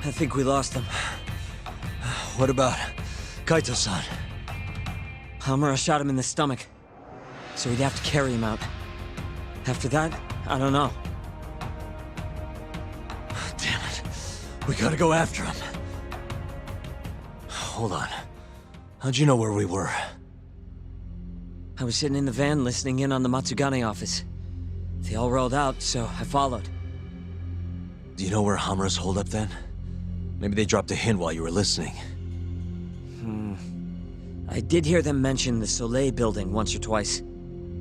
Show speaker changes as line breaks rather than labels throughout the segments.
I think we lost him.
What about Kaito-san?
Hamura shot him in the stomach, so we'd have to carry him out. After that, I don't know.
Damn it. We gotta go after him. Hold on. How'd you know where we were?
I was sitting in the van listening in on the Matsugane office. They all rolled out, so I followed.
Do you know where Hamura's holed up then? Maybe they dropped a hint while you were listening.
I did hear them mention the Soleil building once or twice.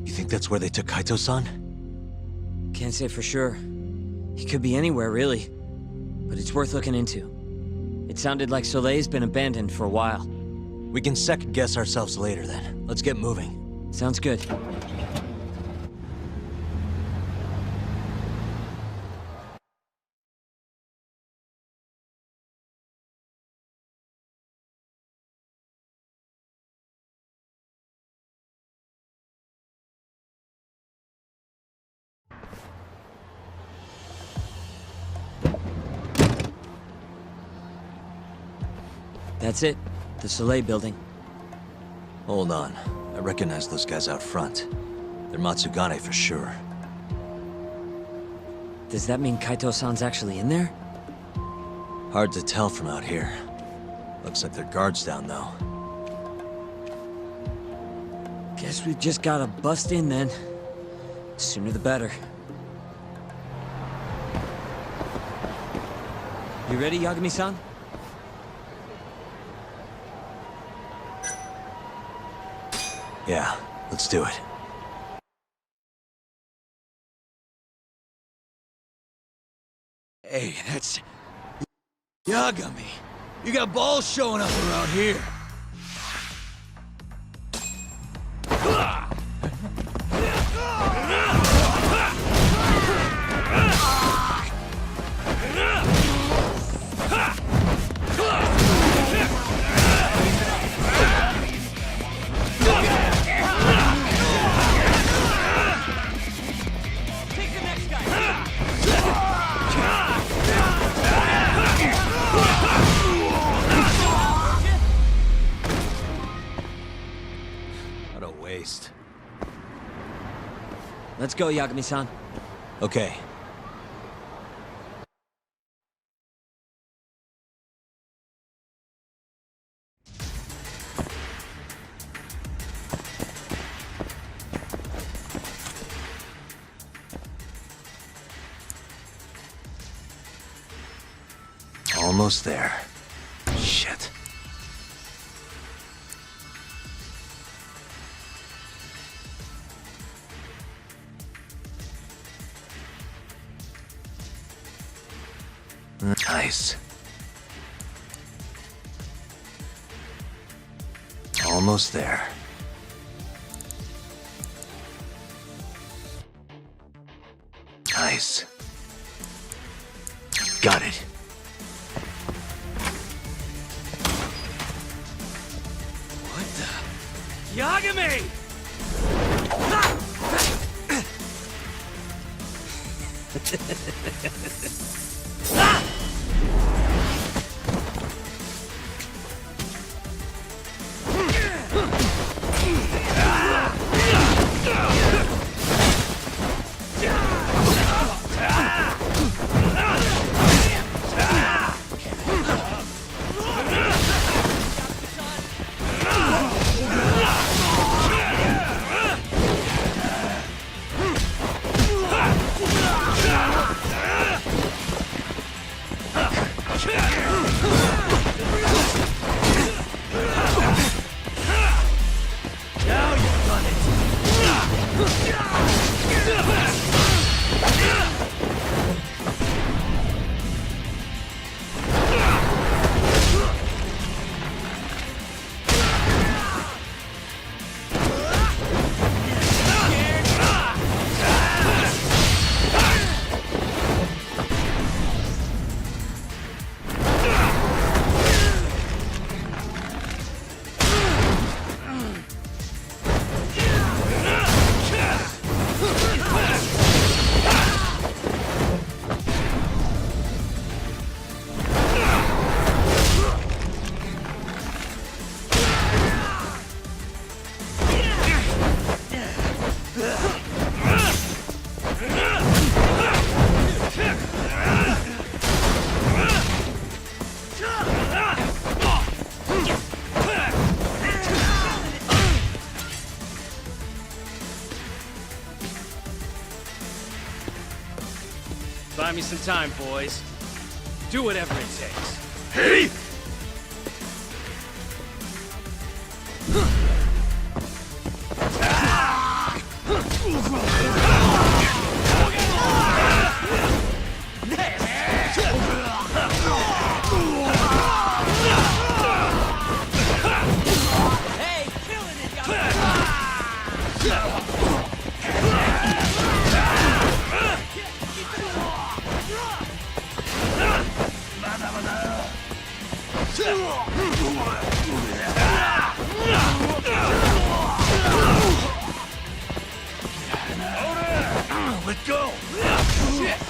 You think that's where they took Kaito-san?
Can't say for sure. He could be anywhere, really. But it's worth looking into. It sounded like Soleil's been abandoned for a while.
We can second-guess ourselves later then. Let's get moving.
Sounds good. That's it. The Soleil building.
Hold on. I recognize those guys out front. They're Matsugane for sure.
Does that mean Kaito-san's actually in there?
Hard to tell from out here. Looks like their guard's down, though.
Guess we just gotta bust in then. Sooner the better. You ready, Yagami-san?
Yeah, let's do it. Hey, that's... Yagami! You got balls showing up around here!
Let's go, Yagami-san.
Okay. Almost there. Shit. Nice. Almost there. Nice. Got it.
What the? Yagami!
me some time, boys. Do whatever it takes.
Hey!
Hey, killing it,
Let go! Shit!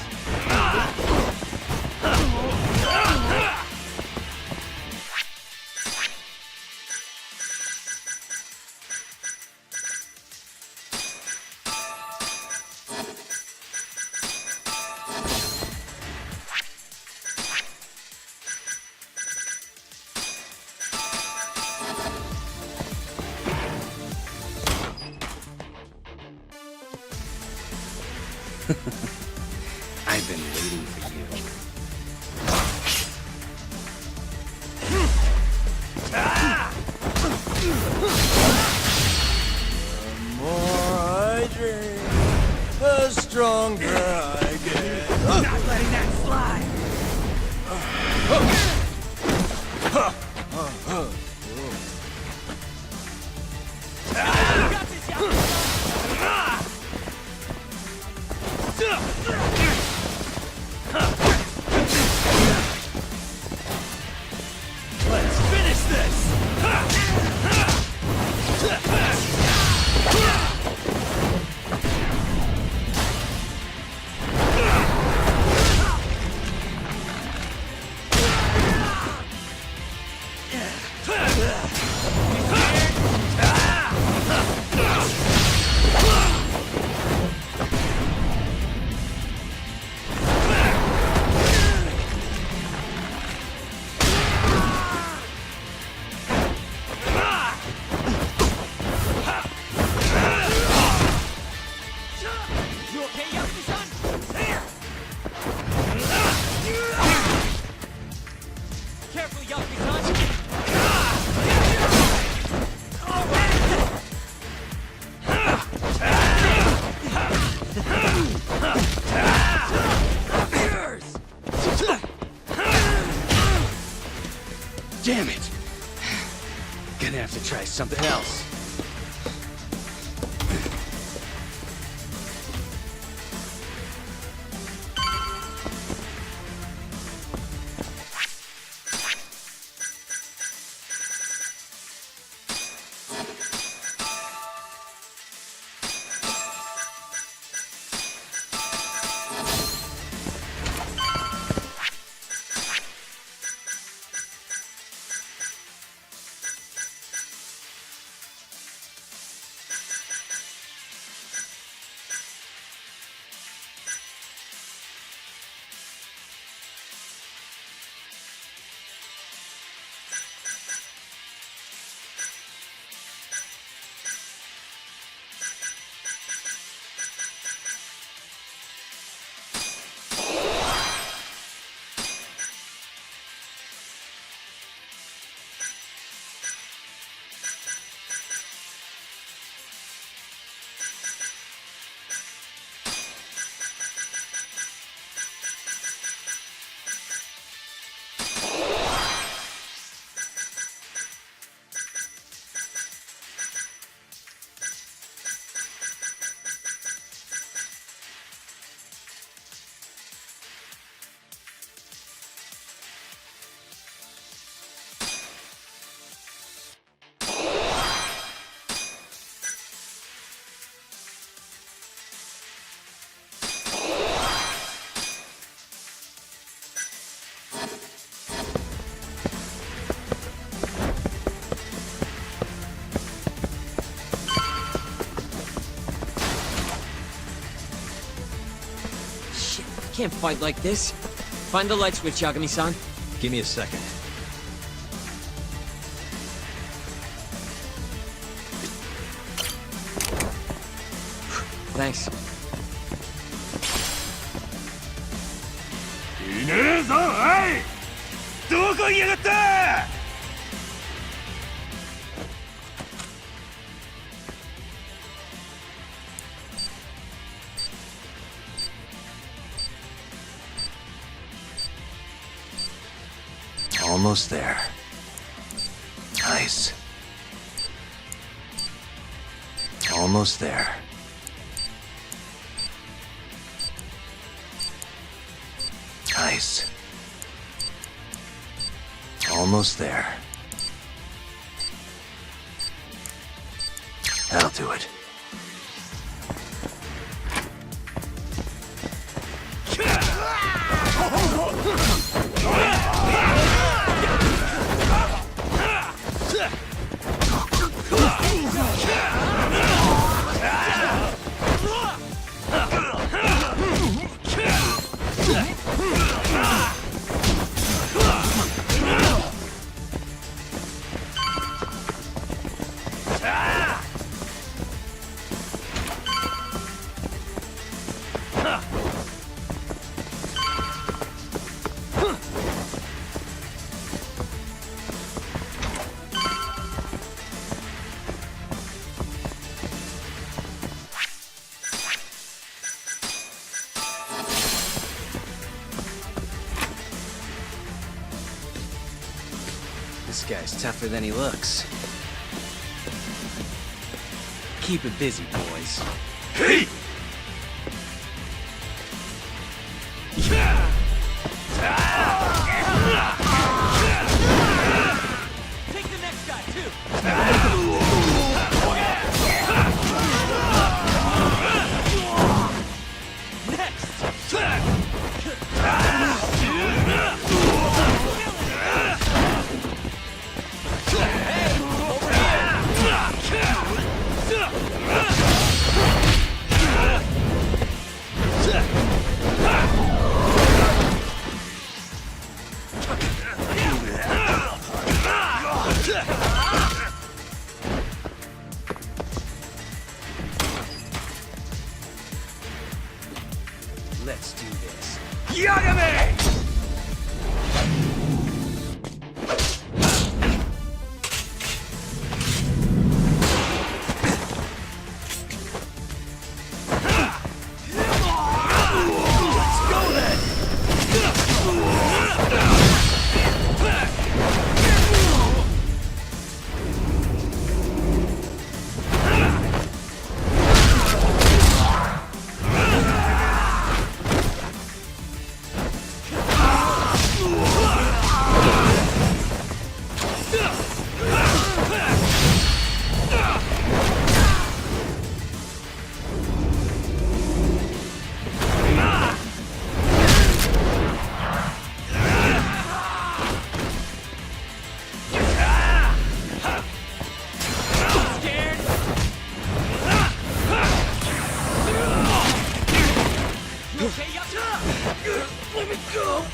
I've been waiting for you.
The more I drink, the stronger I get.
Not letting that slide!
Let's finish this!
You okay, Yagami-san? Careful, Yagami-san!
Damn it! Gonna have to try something else.
Can't fight like this. Find the light switch, Yagami-san.
Give me a second.
Thanks.
ねえぞ、おい！どこにやがった！
Almost there. Nice. Almost there. Nice. Almost there. That'll do it.
This guy's tougher than he looks. Keep it busy, boys.
Hey!
Take the next guy, too!
Let's do this.
Yagami! Let me go!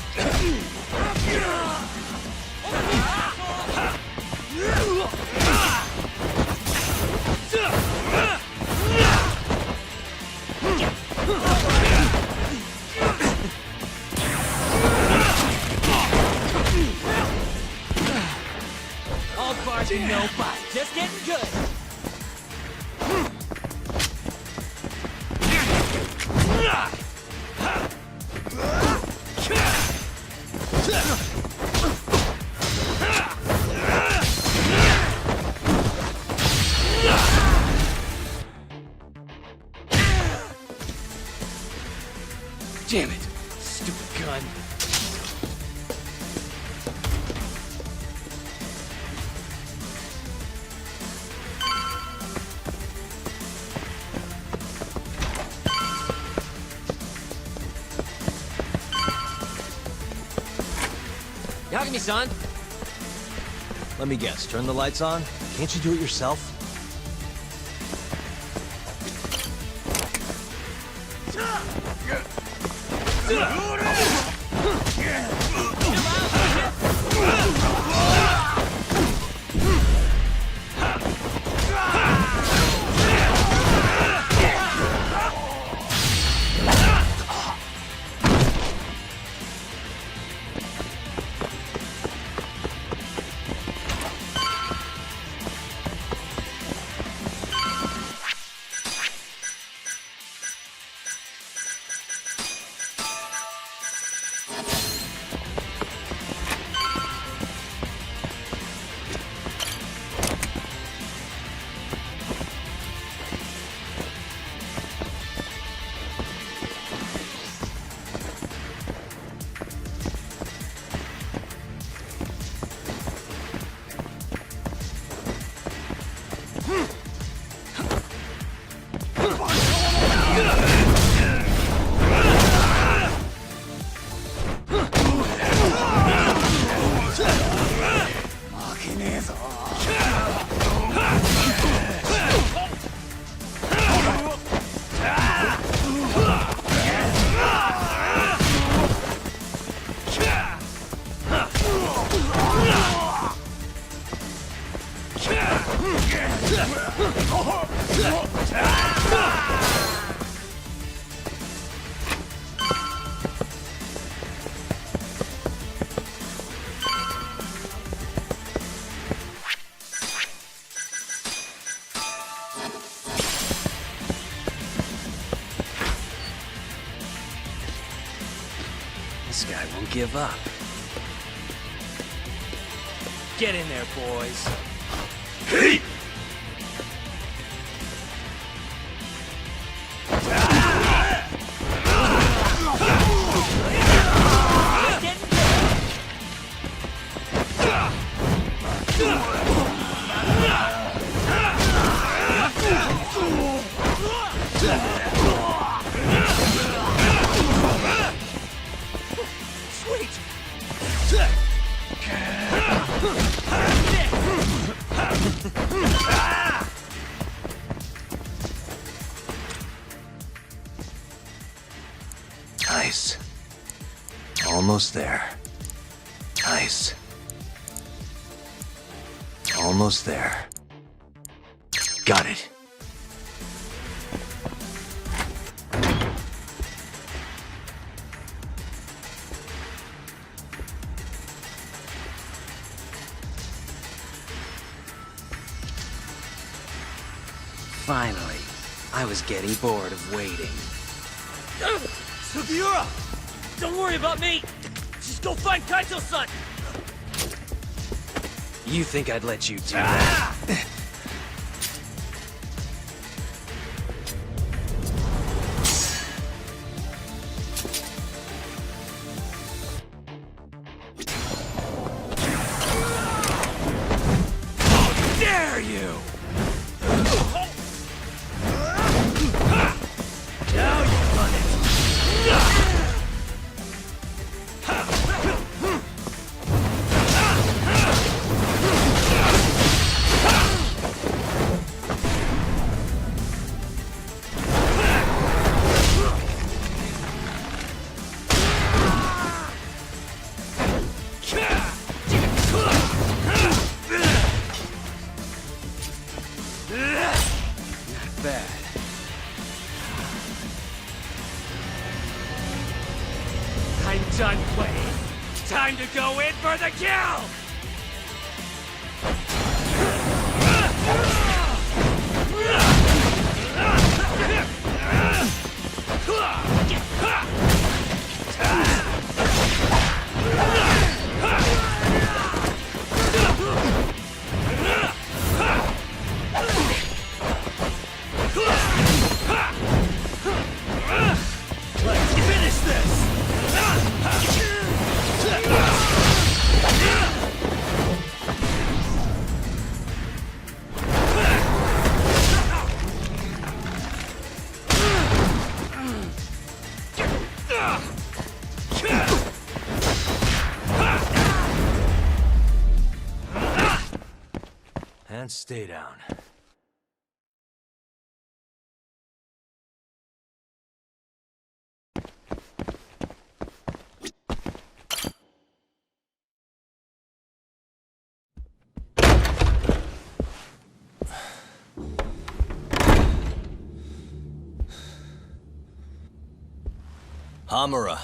All bark and no bite. Just getting good.
Damn it! Stupid gun.
Yagami-san!
Let me guess, turn the lights on? Can't you do it yourself?
This guy won't give up. Get in there, boys.
Hey!
Nice. Almost there. Nice. Almost there. Got it.
Finally. I was getting bored of waiting.
Sugiura! Don't worry about me! Just go find Kaito-san!
You think I'd let you do that? How dare you! Now you run it! Not bad. I'm done playing. Time to go in for the kill! Let's finish this!
And stay down. Hamura.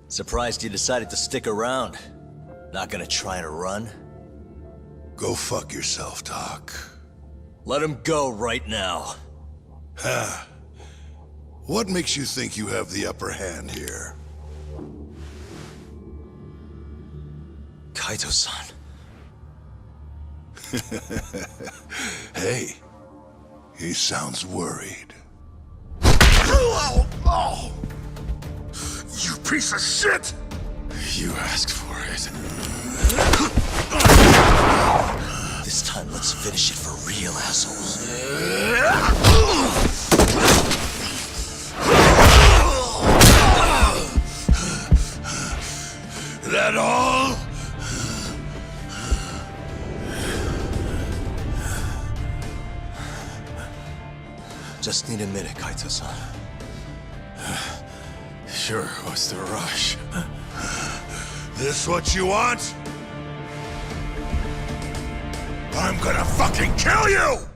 Surprised you decided to stick around. Not gonna try and run?
Go fuck yourself, Doc.
Let him go right now.
Ha! What makes you think you have the upper hand here?
Kaito-san.
Hey, he sounds worried.
You piece of shit!
You asked for it.
This time, let's finish it for real, assholes.
That all?
Just need a minute, Kaito-san.
Sure, what's the rush? This what you want? I'm gonna fucking kill you!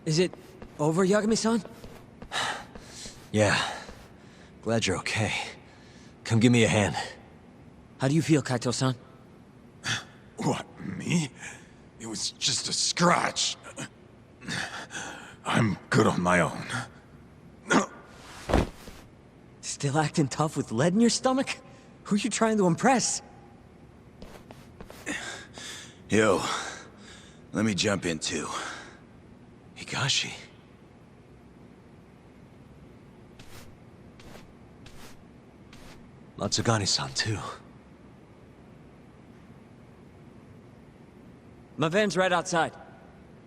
Is it over, Yagami-san?
Yeah. Glad you're okay. Come give me a hand.
How do you feel, Kaito-san?
What, me? It was just a scratch. I'm good on my own.
Still acting tough with lead in your stomach? Who are you trying to impress?
Yo, let me jump in too.
Higashi. Matsugani-san, too.
My van's right outside.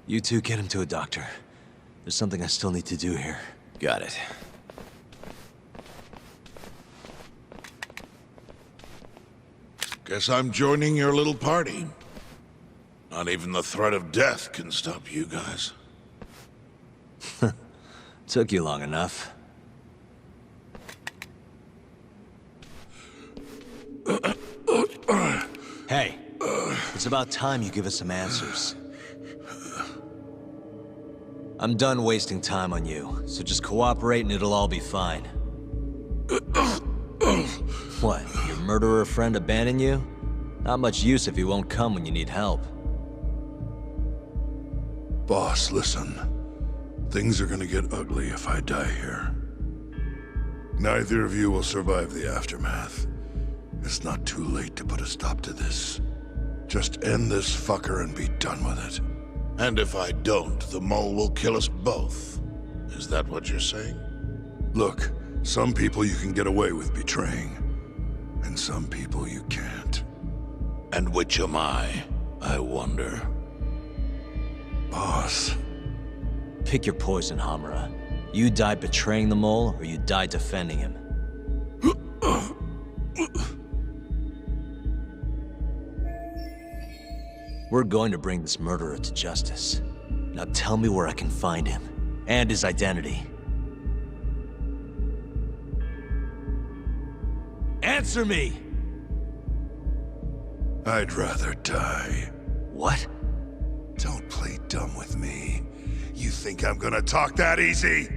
You two get him to a doctor. There's something I still need to do here.
Got it.
Guess I'm joining your little party. Not even the threat of death can stop you guys.
Took you long enough. Hey, it's about time you give us some answers. I'm done wasting time on you, so just cooperate and it'll all be fine. What, your murderer friend abandoned you? Not much use if he won't come when you need help.
Boss, listen. Things are gonna get ugly if I die here. Neither of you will survive the aftermath. It's not too late to put a stop to this. Just end this fucker and be done with it. And if I don't, the mole will kill us both. Is that what you're saying? Look, some people you can get away with betraying, and some people you can't. And which am I wonder? Boss.
Pick your poison, Hamura. You die betraying the mole, or you die defending him. We're going to bring this murderer to justice. Now tell me where I can find him, and his identity. Answer me!
I'd rather die.
What?
Don't play dumb with me. You think I'm gonna talk that easy?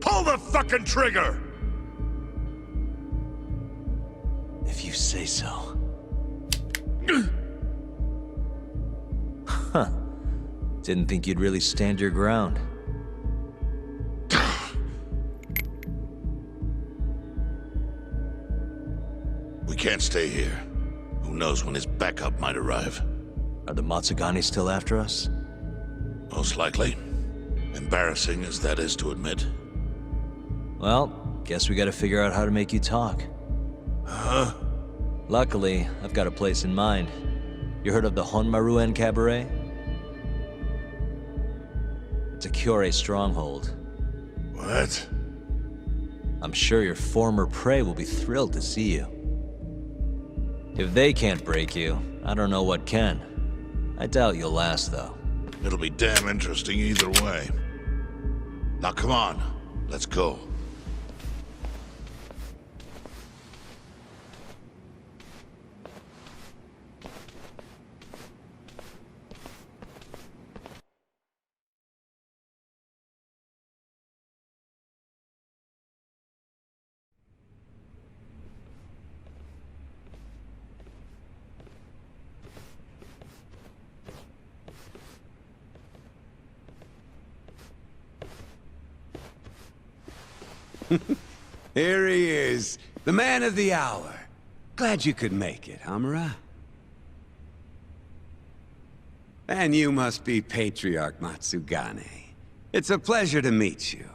Pull the fucking trigger!
If you say so. Huh. Didn't think you'd really stand your ground.
We can't stay here. Who knows when his backup might arrive?
Are the Matsugani still after us?
Most likely. Embarrassing as that is to admit.
Well, guess we gotta figure out how to make you talk.
Huh?
Luckily, I've got a place in mind. You heard of the Honmaruen Cabaret? secure a stronghold.
What?
I'm sure your former prey will be thrilled to see you. If they can't break you, I don't know what can. I doubt you'll last, though.
It'll be damn interesting either way. Now come on, let's go.
Here he is, the man of the hour. Glad you could make it, Hamura. And you must be Patriarch Matsugane. It's a pleasure to meet you.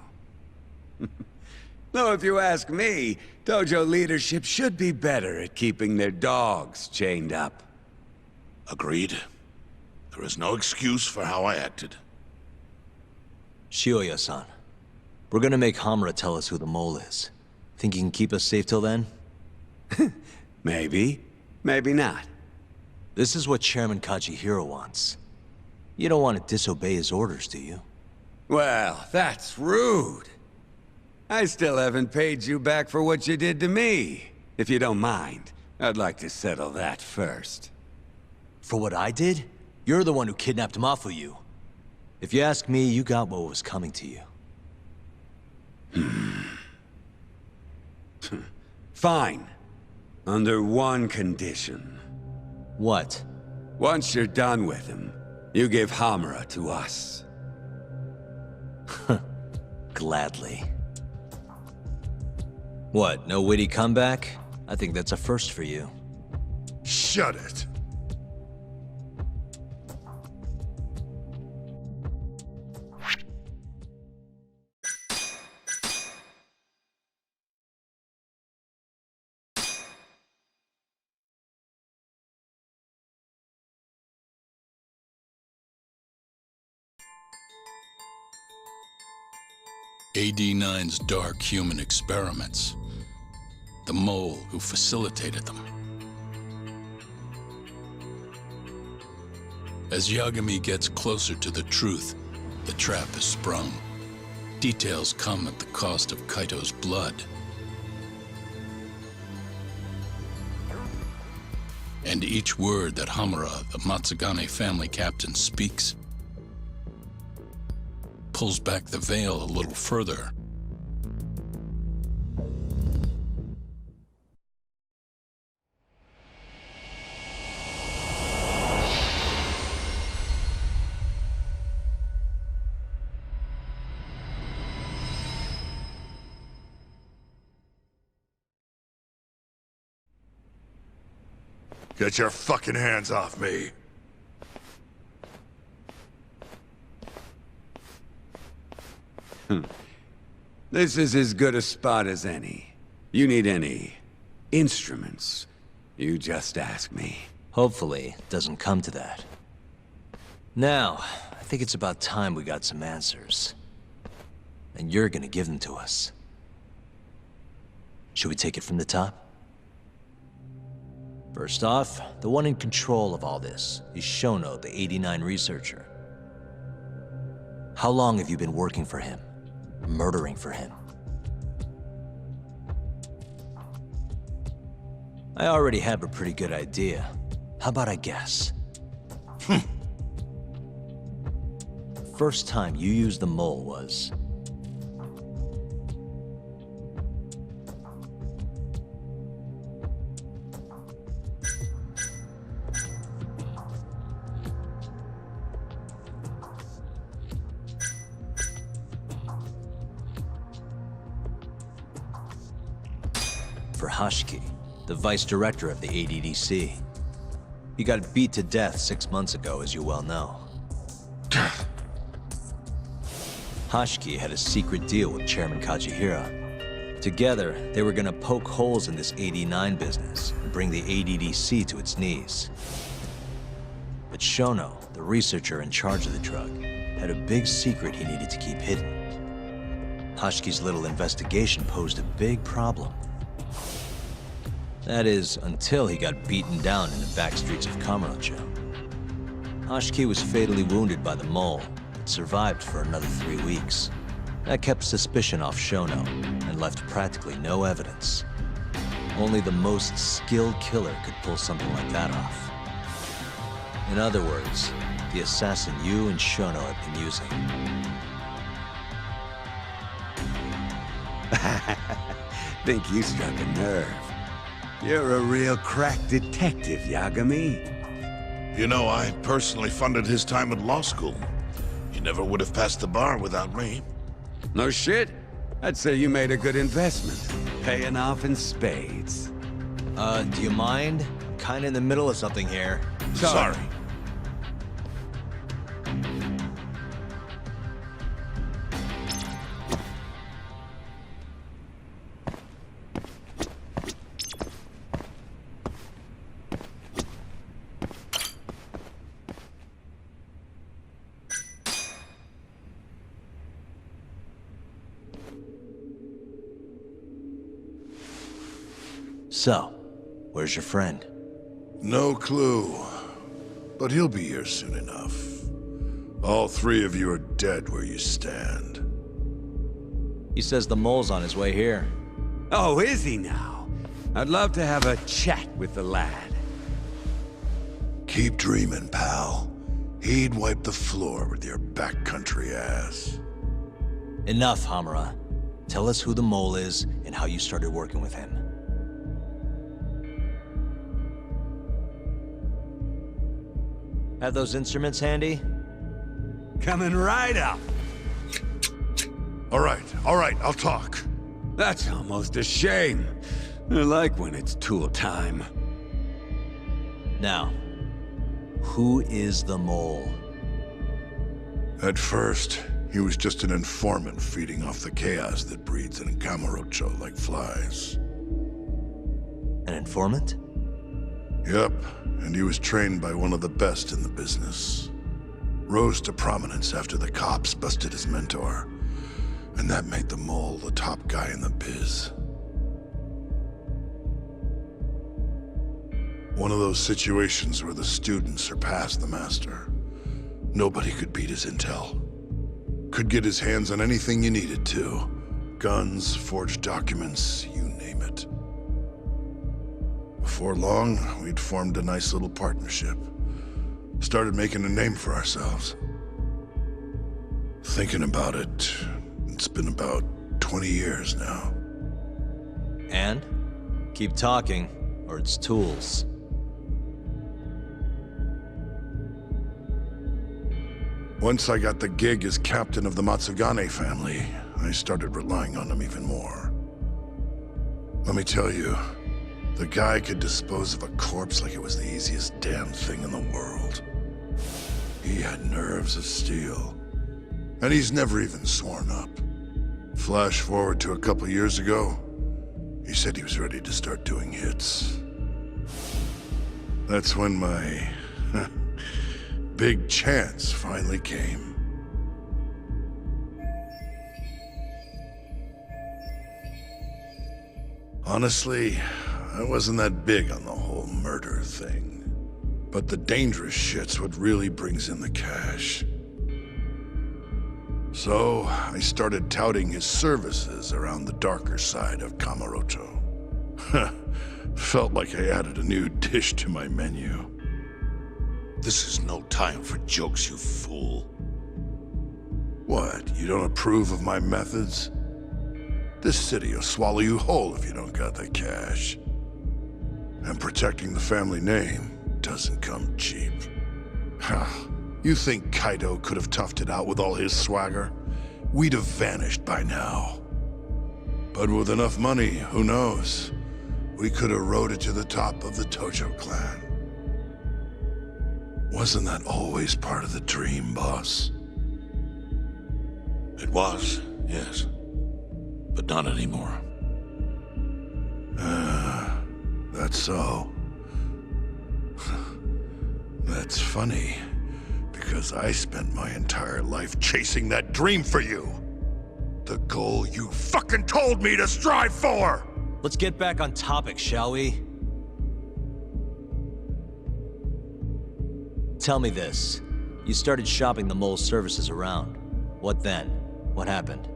Though if you ask me, dojo leadership should be better at keeping their dogs chained up.
Agreed. There is no excuse for how I acted.
Shioya-san, we're gonna make Hamura tell us who the mole is. Think you can keep us safe till then?
Maybe. Maybe not.
This is what Chairman Kajihiro wants. You don't want to disobey his orders, do you?
Well, that's rude. I still haven't paid you back for what you did to me. If you don't mind, I'd like to settle that first.
For what I did? You're the one who kidnapped Mafuyu. If you ask me, you got what was coming to you.
Fine. Under one condition.
What?
Once you're done with him, you give Hamura to us.
Gladly. What, no witty comeback? I think that's a first for you.
Shut it.
AD-9's dark human experiments. The mole who facilitated them. As Yagami gets closer to the truth, the trap is sprung. Details come at the cost of Kaito's blood. And each word that Hamura, the Matsugane family captain, speaks pulls back the veil a little further.
Get your fucking hands off me.
This is as good a spot as any. You need any instruments, you just ask me.
Hopefully, it doesn't come to that. Now, I think it's about time we got some answers. And you're gonna give them to us. Should we take it from the top? First off, the one in control of all this is Shono, the 89 researcher. How long have you been working for him? Murdering for him? I already have a pretty good idea. How about I guess? First time you used the mole was... for Hashiki, the vice director of the ADDC. He got beat to death 6 months ago, as you well know. Hashiki had a secret deal with Chairman Kajihiro. Together, they were gonna poke holes in this 89 business and bring the ADDC to its knees. But Shono, the researcher in charge of the drug, had a big secret he needed to keep hidden. Hashki's little investigation posed a big problem. That is, until he got beaten down in the back streets of Kamurocho. Hashki was fatally wounded by the mole, but survived for another 3 weeks. That kept suspicion off Shono, and left practically no evidence. Only the most skilled killer could pull something like that off. In other words, the assassin you and Shono have been using.
Think you struck a nerve. You're a real crack detective, Yagami.
You know, I personally funded his time at law school. He never would have passed the bar without me.
No shit? I'd say you made a good investment. Paying off in spades.
Do you mind? Kinda in the middle of something here.
Sorry.
So, where's your friend?
No clue. But he'll be here soon enough. All 3 of you are dead where you stand.
He says the mole's on his way here.
Oh, is he now? I'd love to have a chat with the lad.
Keep dreaming, pal. He'd wipe the floor with your backcountry ass.
Enough, Hamura. Tell us who the mole is and how you started working with him. Have those instruments handy?
Coming right up.
All right, I'll talk.
That's almost a shame. I like when it's tool time.
Now, who is the mole?
At first, he was just an informant feeding off the chaos that breeds in Kamurocho like flies.
An informant?
Yep, and he was trained by one of the best in the business. Rose to prominence after the cops busted his mentor. And that made the mole the top guy in the biz. One of those situations where the student surpassed the master. Nobody could beat his intel. Could get his hands on anything you needed to. Guns, forged documents, you name it. Before long, we'd formed a nice little partnership. Started making a name for ourselves. Thinking about it, it's been about 20 years now.
And? Keep talking, or it's tools.
Once I got the gig as captain of the Matsugane family, I started relying on him even more. Let me tell you, the guy could dispose of a corpse like it was the easiest damn thing in the world. He had nerves of steel. And he's never even sworn up. Flash forward to a couple years ago, he said he was ready to start doing hits. That's when my big chance finally came. Honestly, I wasn't that big on the whole murder thing. But the dangerous shit's what really brings in the cash. So, I started touting his services around the darker side of Kamurocho. Felt like I added a new dish to my menu.
This is no time for jokes, you fool.
What, you don't approve of my methods? This city will swallow you whole if you don't got the cash. And protecting the family name doesn't come cheap. You think Kaido could have toughed it out with all his swagger? We'd have vanished by now. But with enough money, who knows? We could have rode it to the top of the Tojo clan. Wasn't that always part of the dream, boss?
It was, yes. But not anymore.
That's so. That's funny, because Because I spent my entire life chasing that dream for you. The goal you fucking told me to strive for!
Let's get back on topic, shall we? Tell me this. You started shopping the mole's services around. What then? What happened?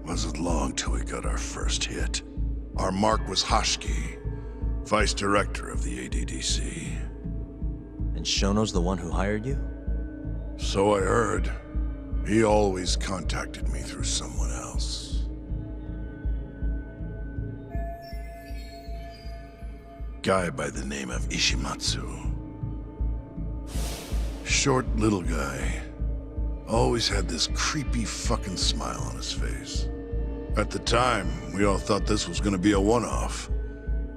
Wasn't long till we got our first hit. Our mark was Hoshki, vice director of the ADDC.
And Shono's the one who hired you?
So I heard. He always contacted me through someone else. Guy by the name of Ishimatsu. Short little guy. Always had this creepy fucking smile on his face. At the time, we all thought this was gonna be a one-off.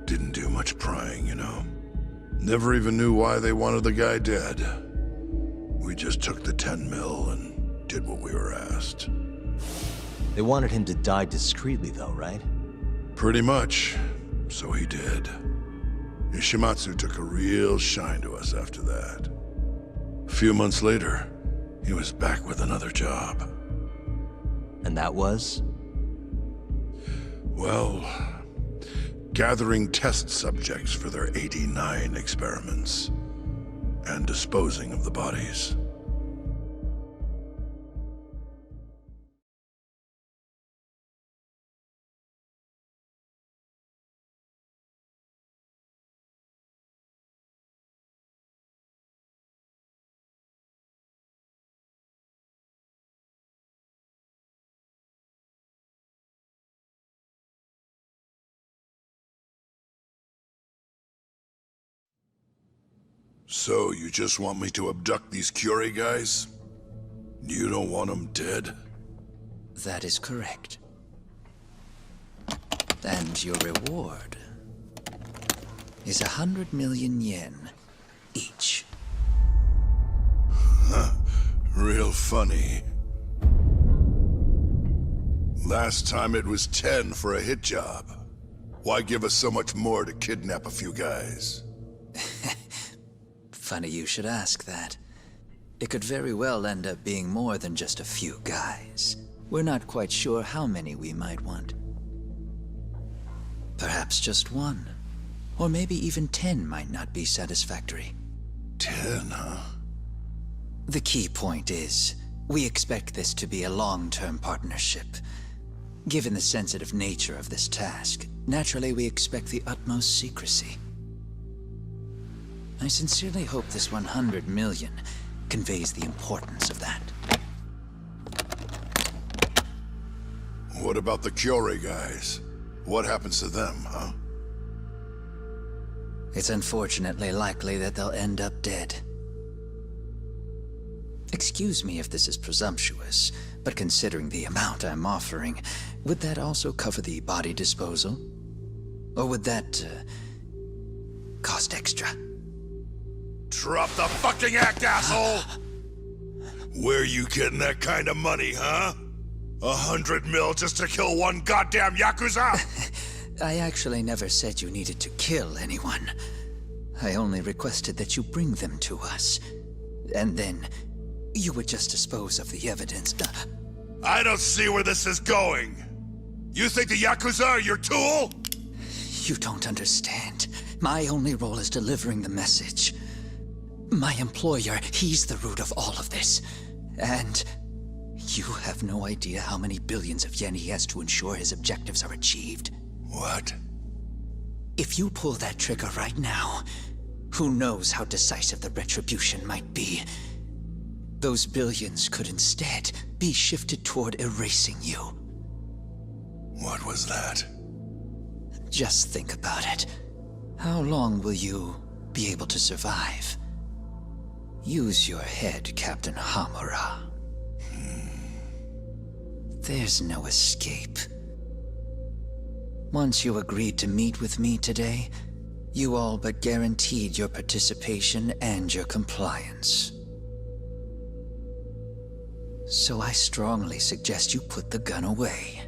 Didn't do much prying, you know. Never even knew why they wanted the guy dead. We just took the 10 mil and did what we were asked.
They wanted him to die discreetly though, right?
Pretty much. So he did. Ishimatsu took a real shine to us after that. A few months later, he was back with another job.
And that was?
Well, gathering test subjects for their 89 experiments. And disposing of the bodies. So, you just want me to abduct these Curie guys? You don't want them dead?
That is correct. And your reward is 100 million yen each.
Real funny. Last time it was 10 for a hit job. Why give us so much more to kidnap a few guys?
Funny you should ask that. It could very well end up being more than just a few guys. We're not quite sure how many we might want. Perhaps just one. Or maybe even 10 might not be satisfactory.
10, huh?
The key point is, we expect this to be a long-term partnership. Given the sensitive nature of this task, naturally we expect the utmost secrecy. I sincerely hope this 100 million conveys the importance of that.
What about the Curie guys? What happens to them, huh?
It's unfortunately likely that they'll end up dead. Excuse me if this is presumptuous, but considering the amount I'm offering, would that also cover the body disposal? Or would that, cost extra?
Drop the fucking act, asshole! Where you getting that kind of money, huh? 100 mil just to kill one goddamn Yakuza?
I actually never said you needed to kill anyone. I only requested that you bring them to us. And then, you would just dispose of the evidence.
I don't see where this is going. You think the Yakuza are your tool?
You don't understand. My only role is delivering the message. My employer, he's the root of all of this. And you have no idea how many billions of yen he has to ensure his objectives are achieved.
What?
If you pull that trigger right now, who knows how decisive the retribution might be. Those billions could instead be shifted toward erasing you.
What was that?
Just think about it. How long will you be able to survive? Use your head, Captain Hamura. There's no escape. Once you agreed to meet with me today, you all but guaranteed your participation and your compliance. So I strongly suggest you put the gun away.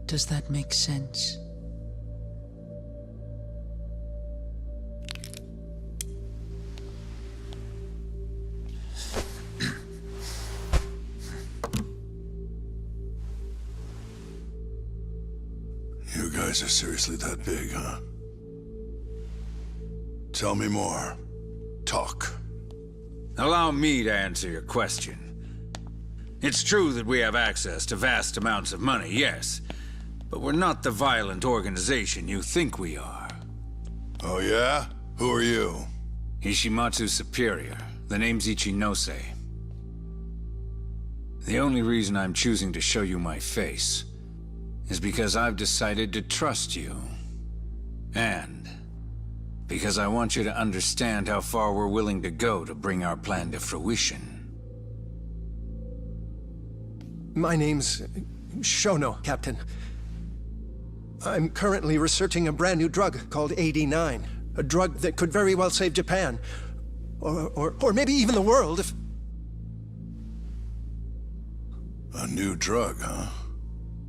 Does that make sense?
guys are seriously that big, huh? Tell me more. Talk.
Allow me to answer your question. It's true that we have access to vast amounts of money, yes. But we're not the violent organization you think we are.
Oh yeah? Who are you?
Ishimatsu's superior. The name's Ichinose. The only reason I'm choosing to show you my face is because I've decided to trust you. And because I want you to understand how far we're willing to go to bring our plan to fruition.
My name's Shono, Captain. I'm currently researching a brand new drug called AD9. A drug that could very well save Japan. Or maybe even the world if...
A new drug, huh?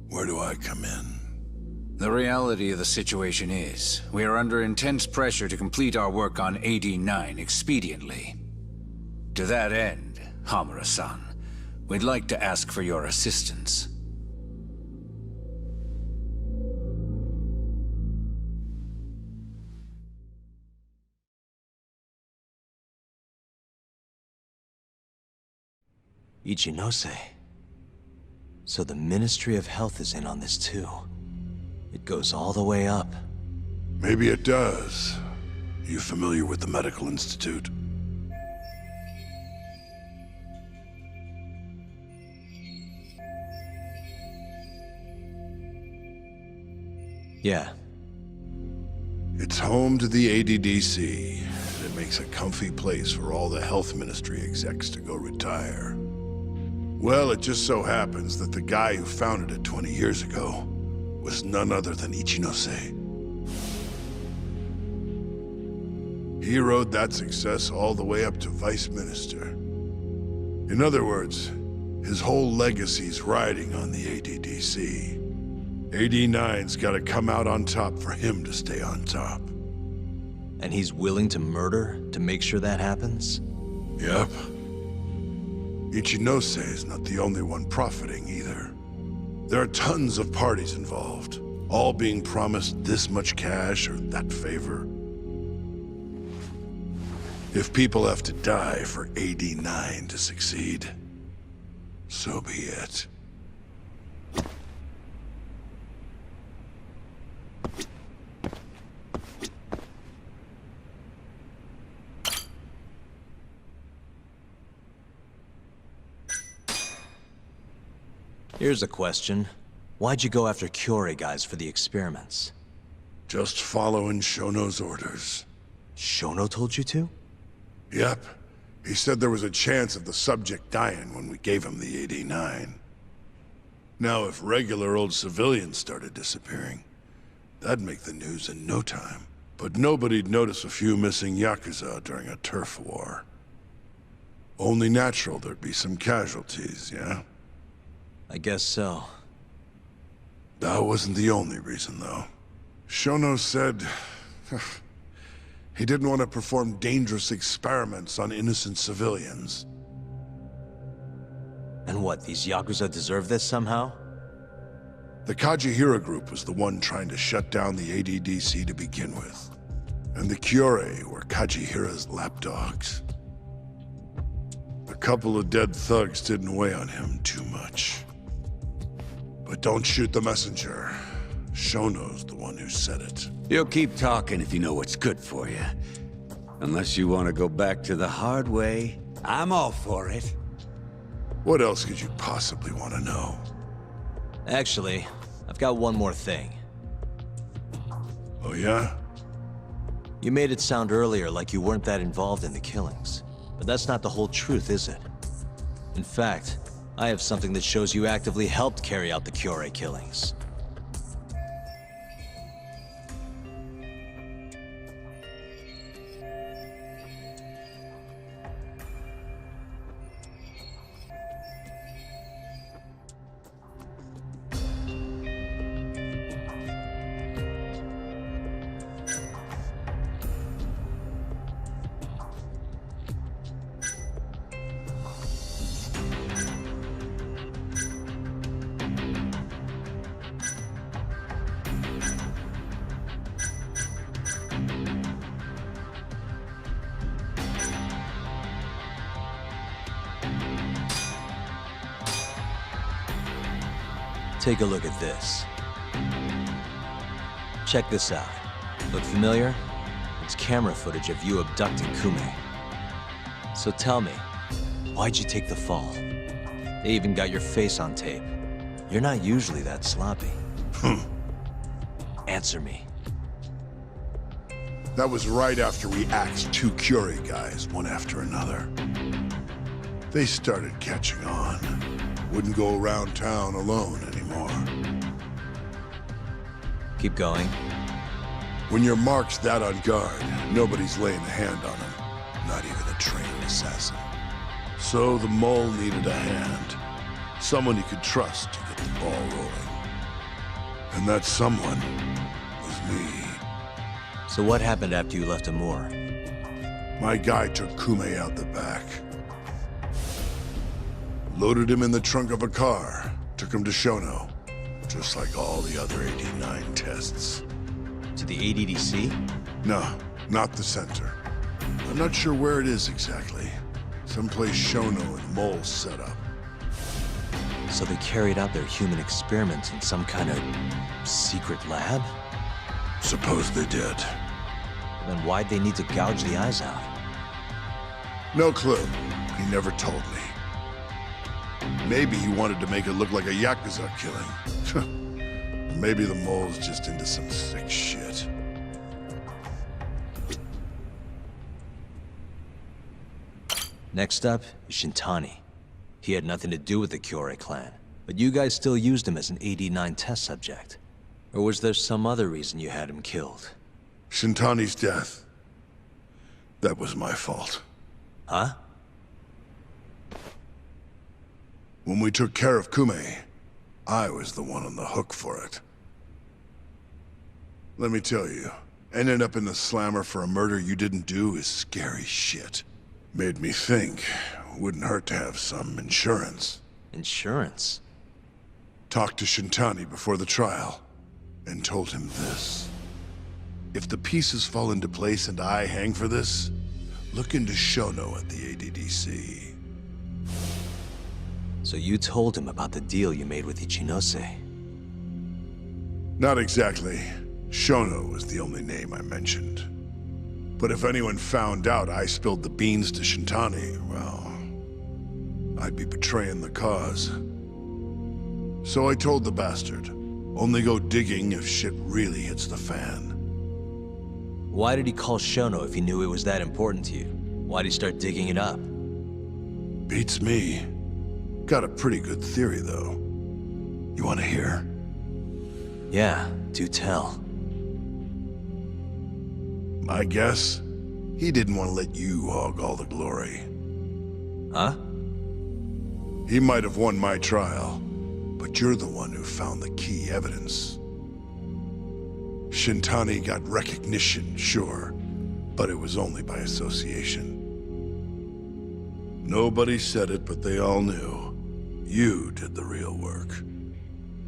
Where do I come in?
The reality of the situation is, we are under intense pressure to complete our work on AD9 expediently. To that end, Hamura-san, we'd like to ask for your assistance.
Ichinose. So the Ministry of Health is in on this too. It goes all the way up.
Maybe it does. You familiar with the Medical Institute?
Yeah.
It's home to the ADDC, and it makes a comfy place for all the Health Ministry execs to go retire. Well, it just so happens that the guy who founded it 20 years ago was none other than Ichinose. He rode that success all the way up to Vice Minister. In other words, his whole legacy's riding on the ADDC. AD9's gotta come out on top for him to stay on top.
And he's willing to murder to make sure that happens?
Yep. Ichinose is not the only one profiting either. There are tons of parties involved, all being promised this much cash or that favor. If people have to die for AD9 to succeed, so be it.
Here's a question. Why'd you go after Kyorei guys for the experiments?
Just following Shono's orders.
Shono told you to?
Yep. He said there was a chance of the subject dying when we gave him the AD9. Now, if regular old civilians started disappearing, that'd make the news in no time. But nobody'd notice a few missing Yakuza during a turf war. Only natural there'd be some casualties, yeah?
I guess so.
That wasn't the only reason, though. Shono said... he didn't want to perform dangerous experiments on innocent civilians.
And what, these Yakuza deserve this somehow?
The Kajihira group was the one trying to shut down the ADDC to begin with. And the Kyorei were Kajihira's lapdogs. A couple of dead thugs didn't weigh on him too much. But don't shoot the messenger. Shono's the one who said it.
You'll keep talking if you know what's good for you. Unless you want to go back to the hard way, I'm all for it.
What else could you possibly want to know?
Actually, I've got one more thing.
Oh yeah?
You made it sound earlier like you weren't that involved in the killings. But that's not the whole truth, is it? In fact, I have something that shows you actively helped carry out the Kyorei killings. Take a look at this. Check this out. Look familiar? It's camera footage of you abducting Kume. So tell me, why'd you take the fall? They even got your face on tape. You're not usually that sloppy. Answer me.
That was right after we axed 2 Curie guys, one after another. They started catching on. Wouldn't go around town alone anymore.
Keep going.
When your mark's that on guard, nobody's laying a hand on him. Not even a trained assassin. So the mole needed a hand. Someone he could trust to get the ball rolling. And that someone was me.
So what happened after you left Amur?
My guy took Kume out the back. Loaded him in the trunk of a car. Took him to Shono. Just like all the other 89 tests.
To the ADDC?
No, not the center. I'm not sure where it is exactly. Someplace Shono and Mole set up.
So they carried out their human experiments in some kind of secret lab?
Suppose they did.
Then why'd they need to gouge the eyes out?
No clue. He never told me. Maybe he wanted to make it look like a Yakuza killing. Maybe the mole's just into some sick shit.
Next up is Shintani. He had nothing to do with the Kyorei clan, but you guys still used him as an 89 test subject. Or was there some other reason you had him killed?
Shintani's death. That was my fault.
Huh?
When we took care of Kume, I was the one on the hook for it. Let me tell you, ending up in the slammer for a murder you didn't do is scary shit. Made me think, wouldn't hurt to have some insurance.
Insurance?
Talked to Shintani before the trial, and told him this. If the pieces fall into place and I hang for this, look into Shono at the ADDC.
So you told him about the deal you made with Ichinose?
Not exactly. Shono was the only name I mentioned. But if anyone found out I spilled the beans to Shintani, well, I'd be betraying the cause. So I told the bastard, only go digging if shit really hits the fan.
Why did he call Shono if he knew it was that important to you? Why'd he start digging it up?
Beats me. Got a pretty good theory, though. You want to hear?
Yeah, do tell.
My guess? He didn't want to let you hog all the glory.
Huh?
He might have won my trial, but you're the one who found the key evidence. Shintani got recognition, sure, but it was only by association. Nobody said it, but they all knew. You did the real work.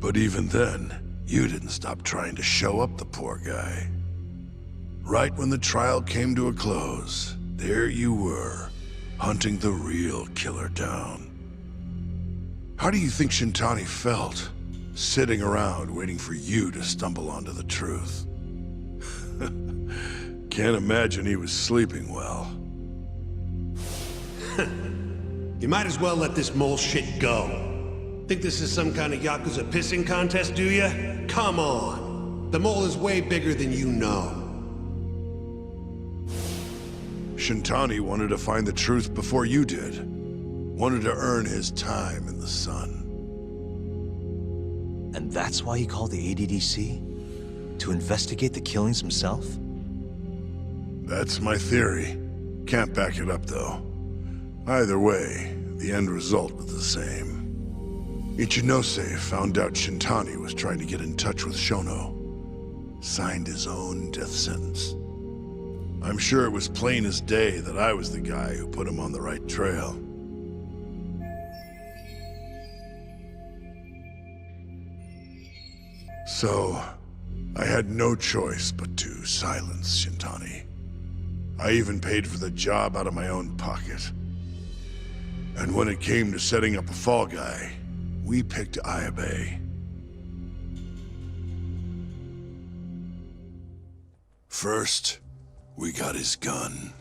But even then, you didn't stop trying to show up the poor guy. Right when the trial came to a close, there you were, hunting the real killer down. How do you think Shintani felt, sitting around waiting for you to stumble onto the truth? Can't imagine he was sleeping well.
You might as well let this mole shit go. Think this is some kind of Yakuza pissing contest, do ya? Come on. The mole is way bigger than you know.
Shintani wanted to find the truth before you did. Wanted to earn his time in the sun.
And that's why he called the ADDC? To investigate the killings himself?
That's my theory. Can't back it up, though. Either way, the end result was the same. Ichinose found out Shintani was trying to get in touch with Shono. Signed his own death sentence. I'm sure it was plain as day that I was the guy who put him on the right trail. So, I had no choice but to silence Shintani. I even paid for the job out of my own pocket. And when it came to setting up a fall guy, we picked Ayabe. First, we got his gun.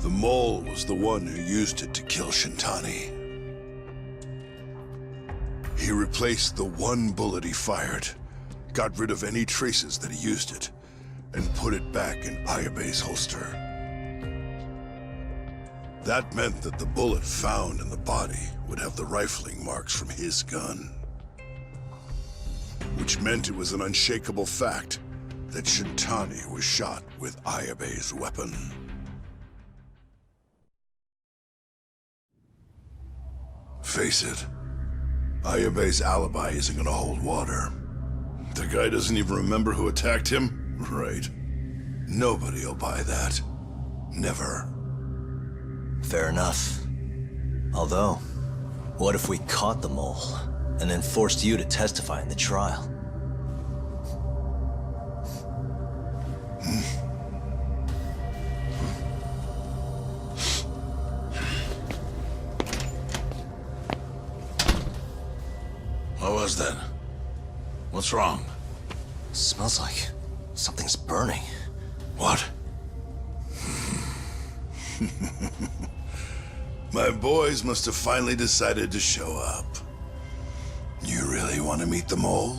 The mole was the one who used it to kill Shintani. He replaced the one bullet he fired, got rid of any traces that he used it, and put it back in Ayabe's holster. That meant that the bullet found in the body would have the rifling marks from his gun. Which meant it was an unshakable fact that Shintani was shot with Ayabe's weapon. Face it, Ayabe's alibi isn't gonna hold water. The guy doesn't even remember who attacked him? Right. Nobody'll buy that. Never.
Fair enough. Although, what if we caught the mole, and then forced you to testify in the trial?
What was that? What's wrong?
Smells like something's burning.
What?
My boys must have finally decided to show up. You really want to meet the mole?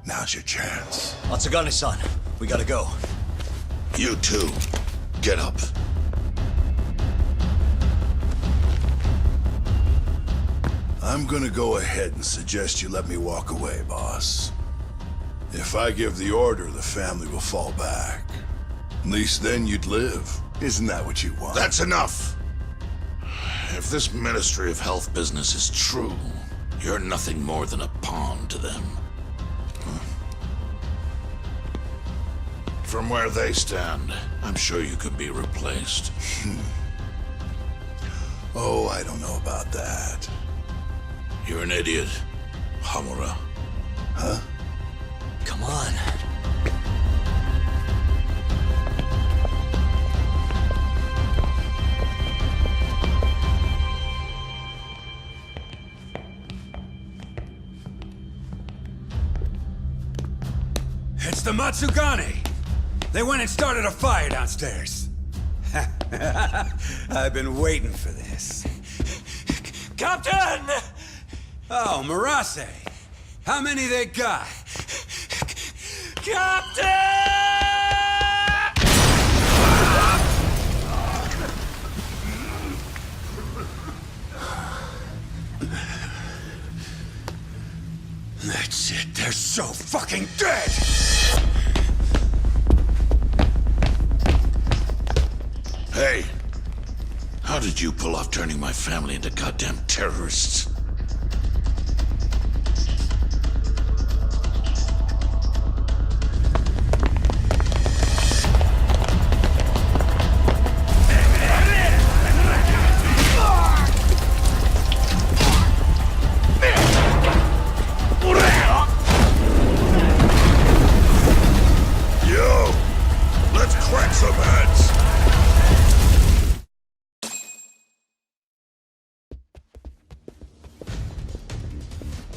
Now's your chance.
Atsugane-san, we gotta go.
You too. Get up.
I'm gonna go ahead and suggest you let me walk away, boss. If I give the order, the family will fall back. At least then you'd live. Isn't that what you want?
That's enough! If this Ministry of Health business is true, you're nothing more than a pawn to them. From where they stand, I'm sure you could be replaced.
Oh, I don't know about that.
You're an idiot, Hamura.
Huh?
Come on.
It's the Matsugane! They went and started a fire downstairs. I've been waiting for this. Captain! Oh, Marase. How many they got? Captain! That's it. They're so fucking dead!
Hey, how did you pull off turning my family into goddamn terrorists?
Yo, let's crack some heads.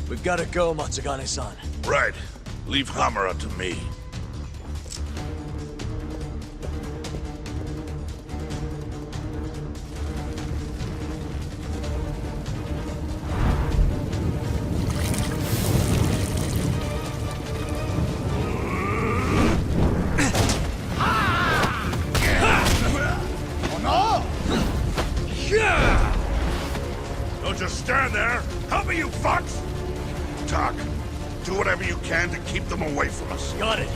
We've gotta go, Matsugane-san.
Right. Leave Hamura to me. Don't just stand there! Help me, you fucks! Talk. Do whatever you can to keep them away from us.
Got it.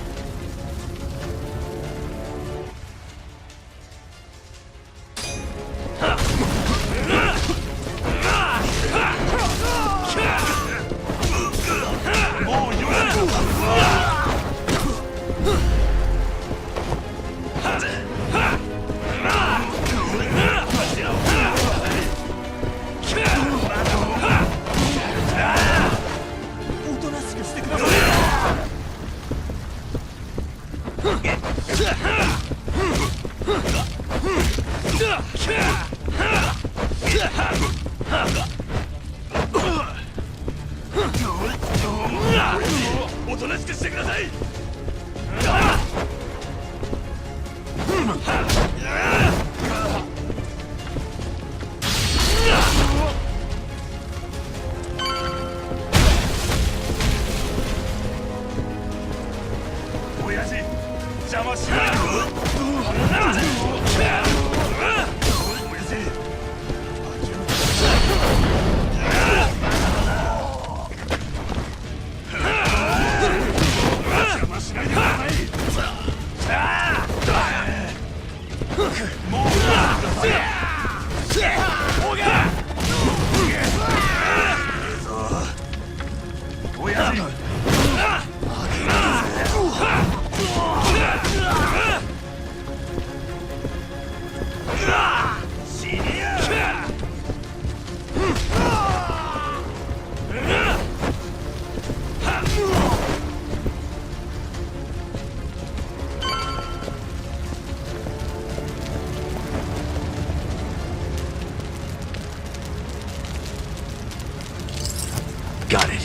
Got it.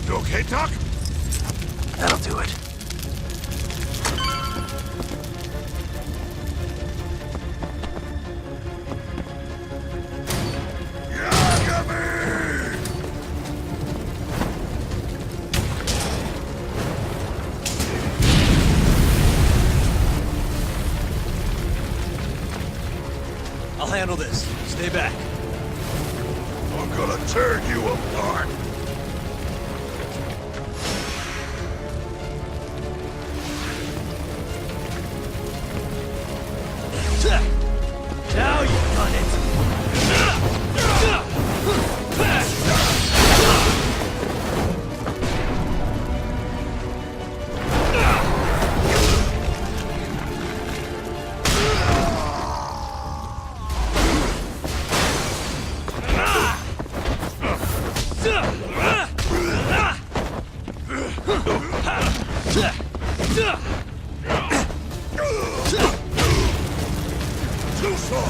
You okay, Doc?
That'll do it.
I'll handle this. Stay back.
I'm gonna tear you apart.
Now you've done it!
Too slow!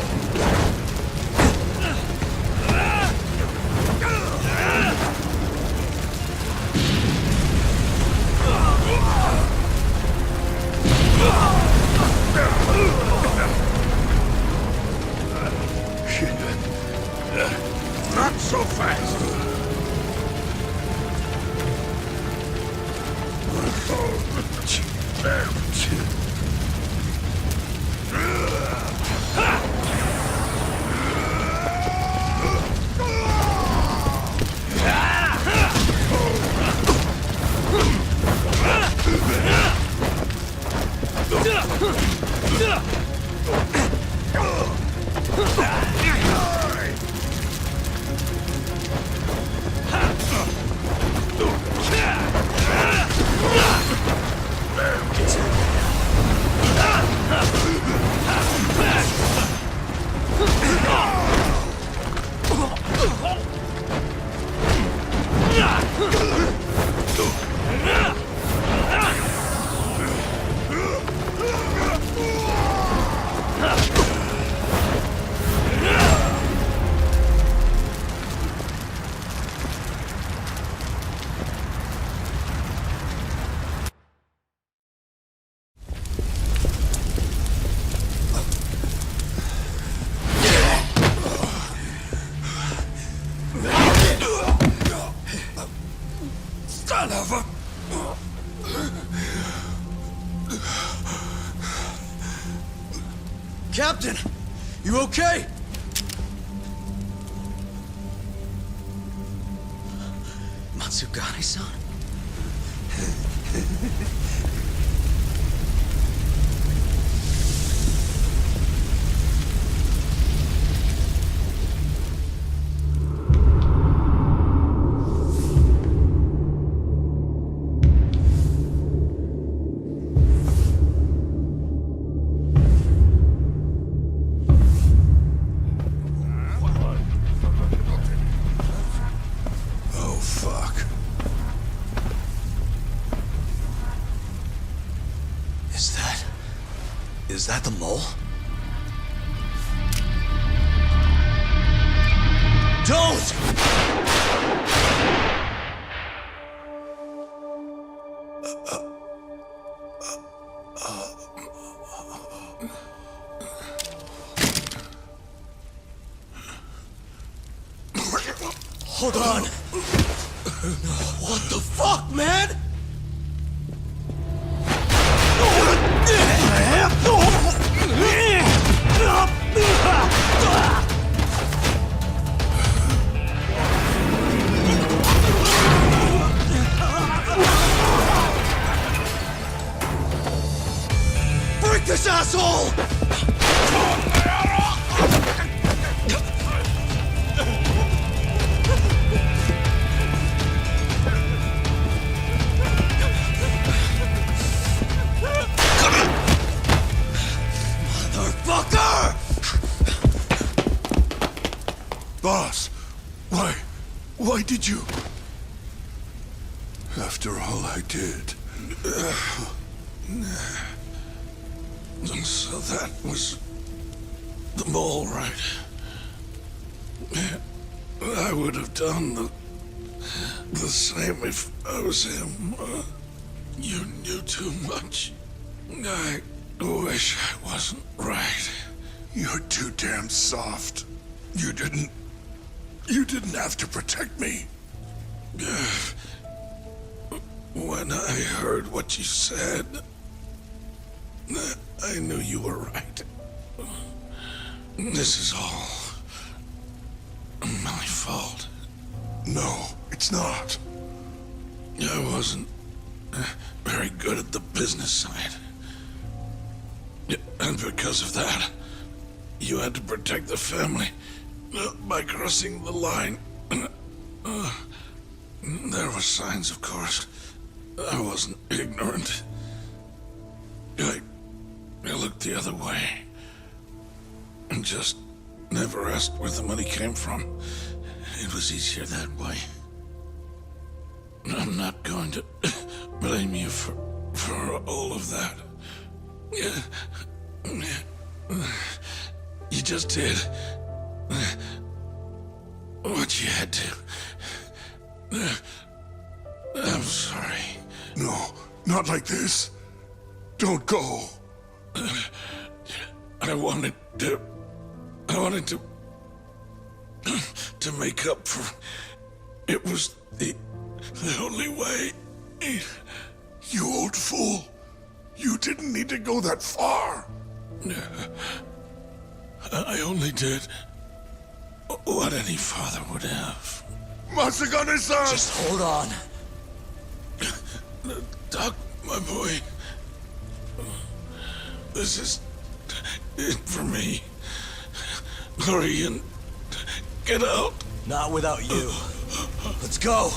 Not so fast!
okay?
Matsugane-san?
Oh, fuck.
Is that the mole? Don't! Hold on! What the fuck, man? Break this asshole! Motherfucker!
Boss, why did you? After all I did.
So that was the mole, right? I would have done the same if I was him. You knew too much. I wish I wasn't right.
You're too damn soft. You didn't have to protect me.
When I heard what you said, I knew you were right. This is all my fault.
No, it's not.
I wasn't very good at the business side. And because of that, you had to protect the family by crossing the line. There were signs, of course. I wasn't ignorant. I looked the other way and just never asked where the money came from. It was easier that way. I'm not going to blame you for all of that. You just did what you had to. I'm sorry.
No, not like this. Don't go.
I wanted to make up for. It was the only way.
You old fool. You didn't need to go that far.
I only did what any father would have.
Masagane-san!
Just hold on.
Doc, my boy. This is it for me. Hurry and get out.
Not without you. Let's go.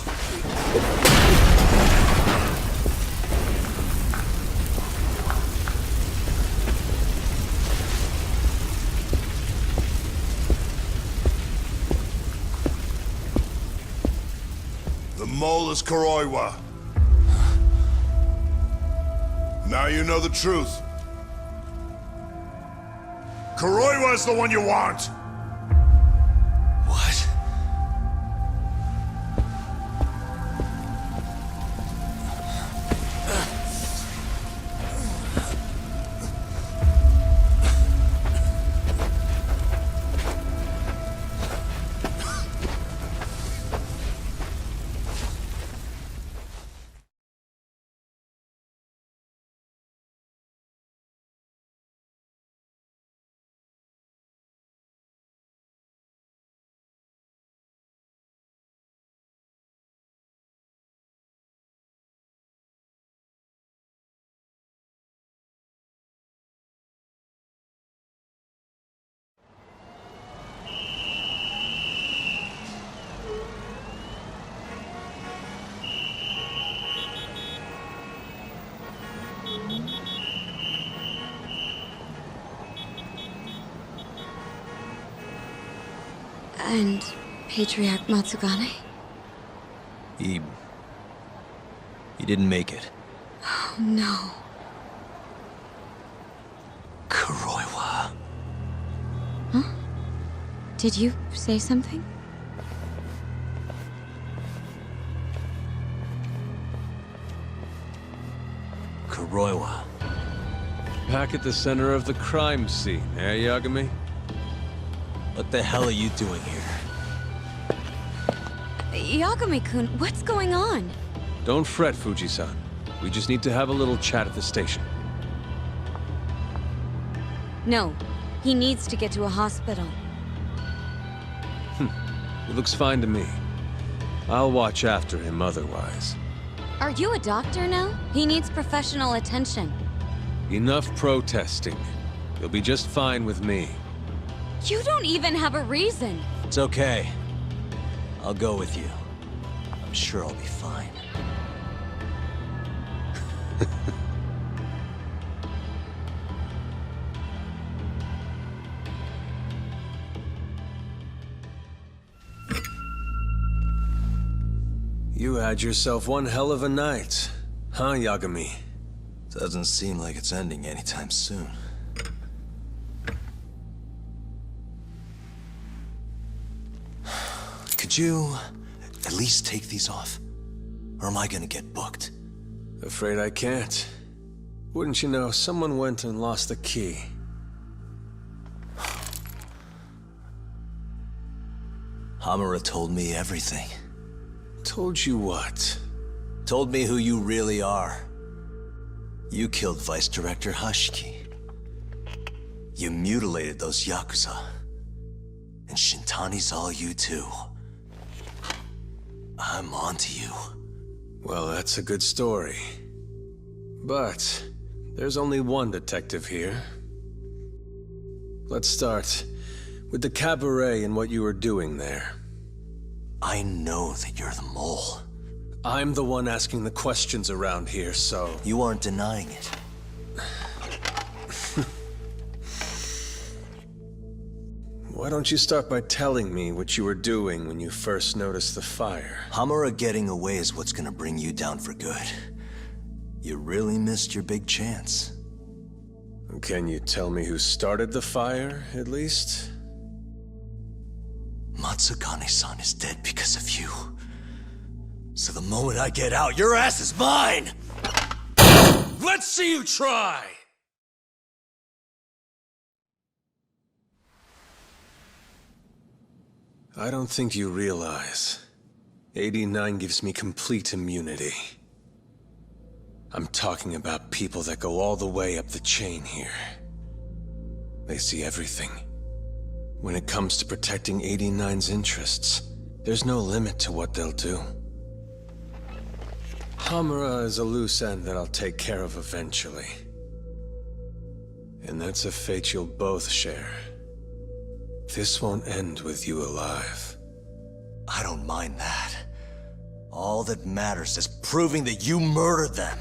The mole is Kuroiwa. Now you know the truth. Kuroiwa is the one you want!
And Patriarch Matsugane?
He didn't make it.
Oh, no.
Kuroiwa.
Huh? Did you say something?
Kuroiwa.
Back at the center of the crime scene, eh, Yagami?
What the hell are you doing here?
Yagami-kun, what's going on?
Don't fret, Fuji-san. We just need to have a little chat at the station.
No, he needs to get to a hospital.
It looks fine to me. I'll watch after him otherwise.
Are you a doctor now? He needs professional attention.
Enough protesting. You'll be just fine with me.
You don't even have a reason.
It's okay. I'll go with you. I'm sure I'll be fine.
You had yourself one hell of a night, huh, Yagami?
Doesn't seem like it's ending anytime soon. Could you at least take these off? Or am I gonna get booked?
Afraid I can't. Wouldn't you know, someone went and lost the key.
Hamura told me everything.
Told you what?
Told me who you really are. You killed Vice Director Hashiki. You mutilated those Yakuza. And Shintani's all you too. I'm onto you.
Well, that's a good story. But there's only one detective here. Let's start with the cabaret and what you were doing there.
I know that you're the mole.
I'm the one asking the questions around here, so...
You aren't denying it.
Why don't you start by telling me what you were doing when you first noticed the fire?
Hamura getting away is what's gonna bring you down for good. You really missed your big chance.
Can you tell me who started the fire, at least?
Matsugane-san is dead because of you. So the moment I get out, your ass is mine!
Let's see you try! I don't think you realize. 89 gives me complete immunity. I'm talking about people that go all the way up the chain here. They see everything. When it comes to protecting 89's interests, there's no limit to what they'll do. Hamura is a loose end that I'll take care of eventually. And that's a fate you'll both share. This won't end with you alive.
I don't mind that. All that matters is proving that you murdered them.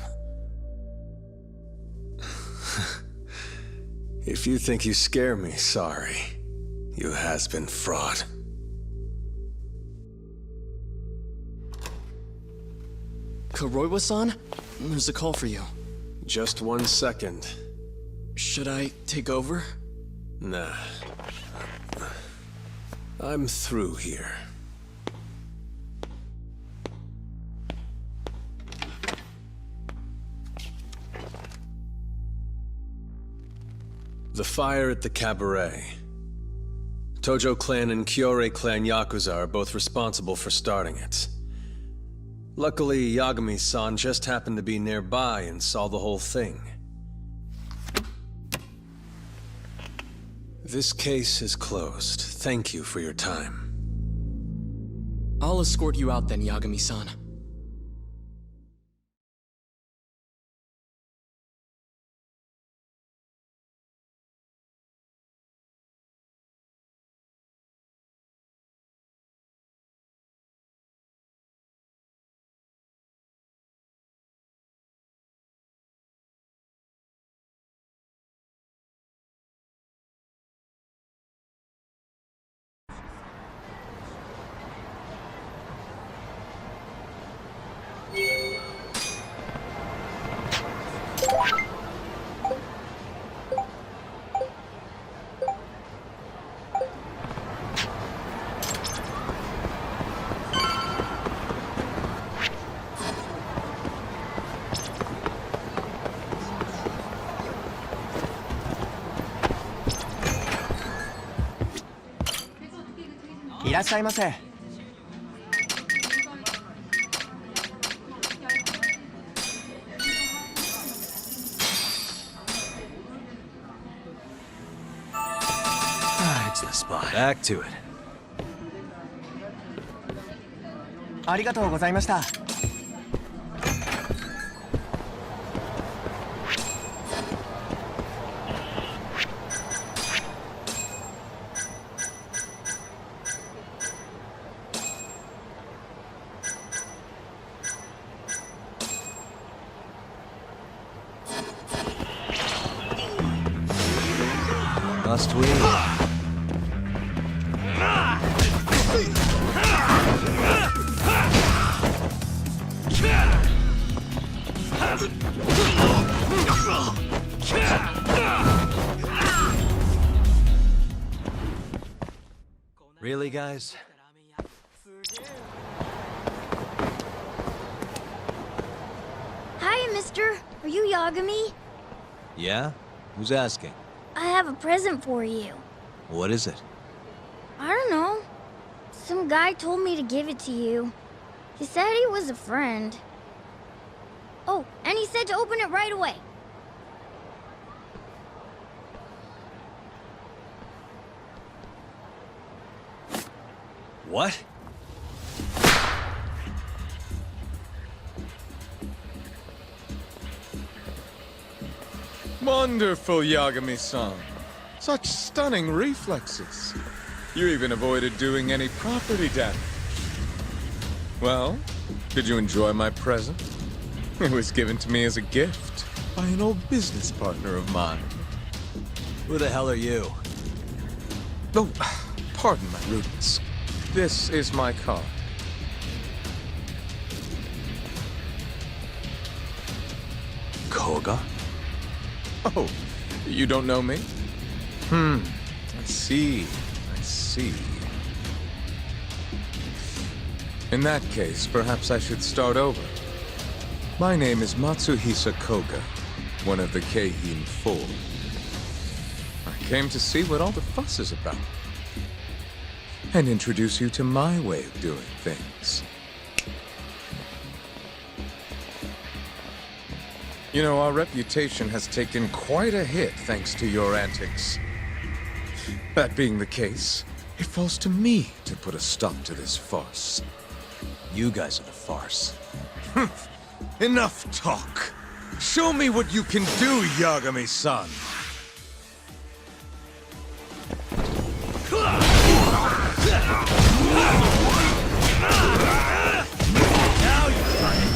If you think you scare me, sorry. You has-been fraud.
Kuroiwa-san? There's a call for you.
Just 1 second.
Should I take over?
Nah. I'm through here. The fire at the cabaret. Tojo clan and Kyorei clan Yakuza are both responsible for starting it. Luckily, Yagami-san just happened to be nearby and saw the whole thing. This case is closed. Thank you for your time.
I'll escort you out then, Yagami-san.
いらっしゃいませ。
It's the spot. Back to it.
ありがとうございました。
Must we? Really, guys?
Hi, mister. Are you Yagami?
Yeah? Who's asking?
I have a present for you.
What is it?
I don't know. Some guy told me to give it to you. He said he was a friend. Oh, and he said to open it right away.
What?
Wonderful, Yagami-san. Such stunning reflexes. You even avoided doing any property damage. Well, did you enjoy my present? It was given to me as a gift by an old business partner of mine.
Who the hell are you?
Oh, pardon my rudeness. This is my card.
Koga?
Oh, you don't know me? I see. I see. In that case, perhaps I should start over. My name is Matsuhisa Koga, one of the Keihin Four. I came to see what all the fuss is about, and introduce you to my way of doing things. You know, our reputation has taken quite a hit thanks to your antics. That being the case, it falls to me to put a stop to this farce.
You guys are the farce.
Enough talk. Show me what you can do, Yagami-san.
Now you've done it.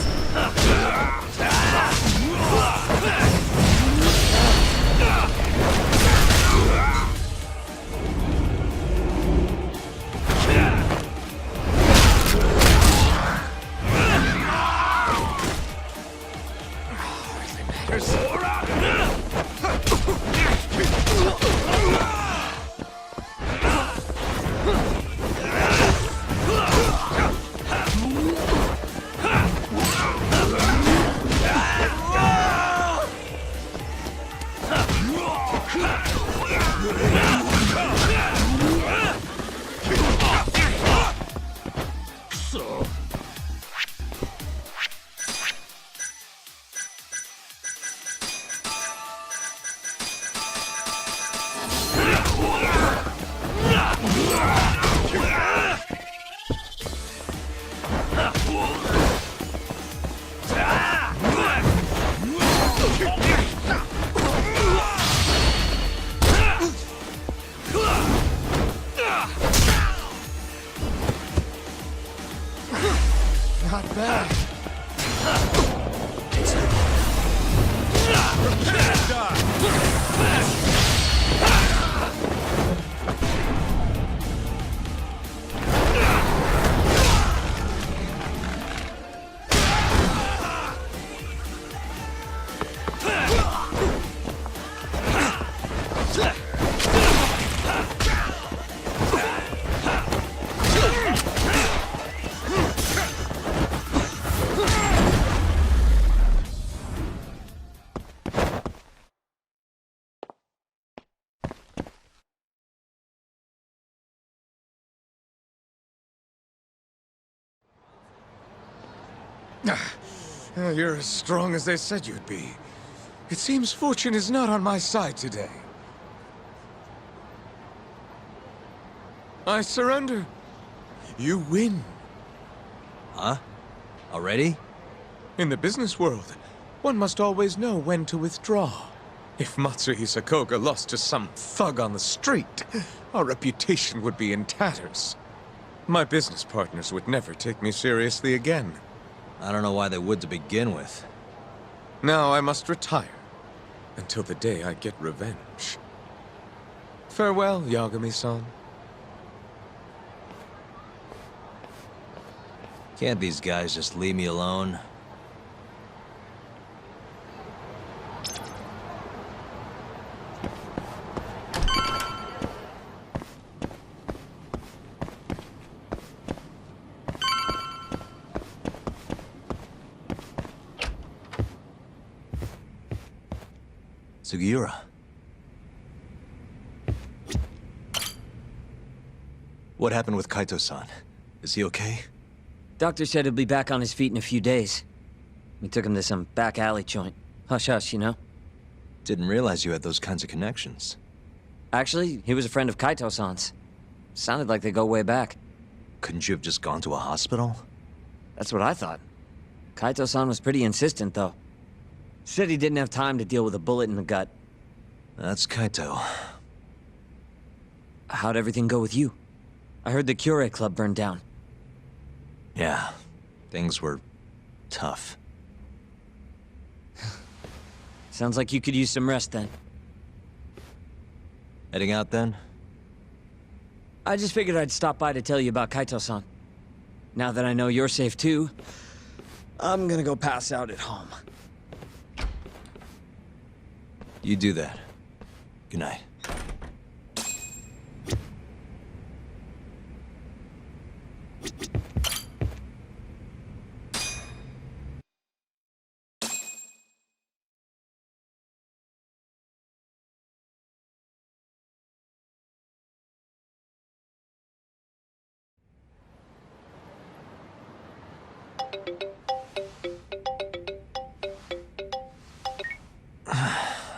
Not bad. You're as strong as they said you'd be. It seems fortune is not on my side today. I surrender. You win.
Huh? Already?
In the business world, one must always know when to withdraw. If Matsuhisa Koga lost to some thug on the street, our reputation would be in tatters. My business partners would never take me seriously again.
I don't know why they would to begin with.
Now I must retire, until the day I get revenge. Farewell, Yagami-san.
Can't these guys just leave me alone? Sugiura. What happened with Kaito-san? Is he okay?
Doctor said he'll be back on his feet in a few days. We took him to some back alley joint. Hush-hush, you know?
Didn't realize you had those kinds of connections.
Actually, he was a friend of Kaito-san's. Sounded like they go way back.
Couldn't you have just gone to a hospital?
That's what I thought. Kaito-san was pretty insistent, though. Said he didn't have time to deal with a bullet in the gut.
That's Kaito.
How'd everything go with you? I heard the Cure Club burned down.
Yeah, things were tough.
Sounds like you could use some rest then.
Heading out then?
I just figured I'd stop by to tell you about Kaito-san. Now that I know you're safe too, I'm gonna go pass out at home.
You do that. Good night.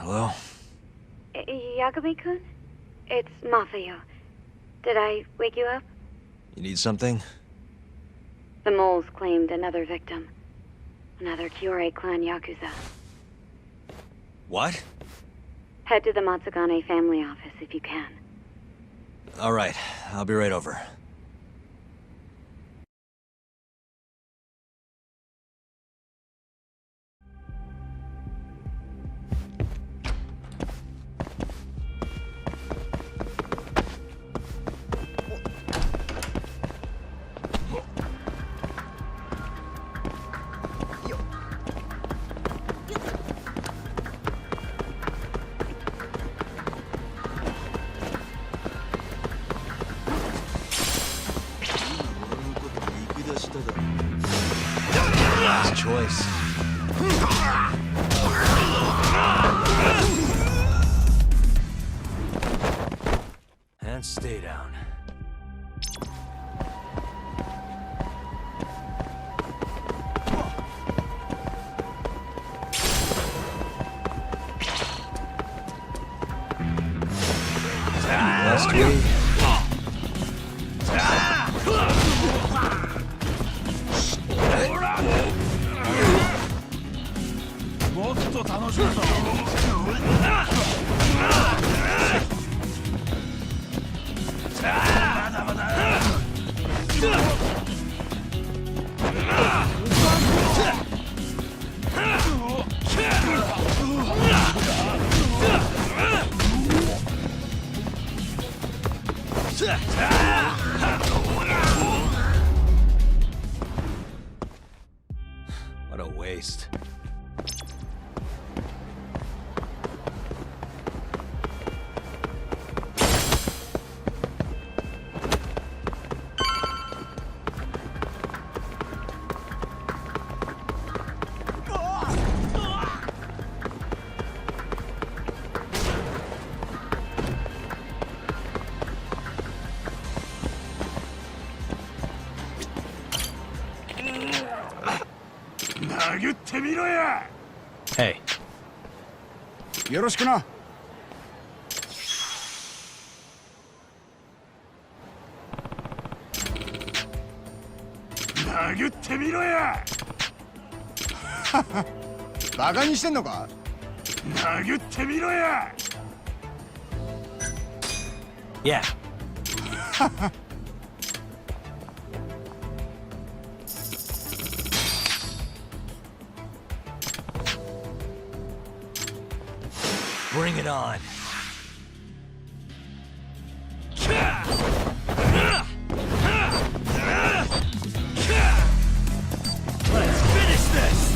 Hello?
Yagami-kun? It's Mafuyu. Did I wake you up?
You need something?
The moles claimed another victim. Another Kyorei clan Yakuza.
What?
Head to the Matsugane family office if you can.
All right, I'll be right over. Nice choice. And stay down. Last week. What a waste.
Hey.
よろしくな。
殴ってみろや。
バカにしてんのか。
殴ってみろや。
Yeah. Bring it on.
Let's finish this.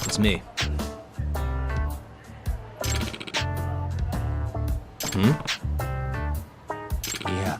It's me. Yeah.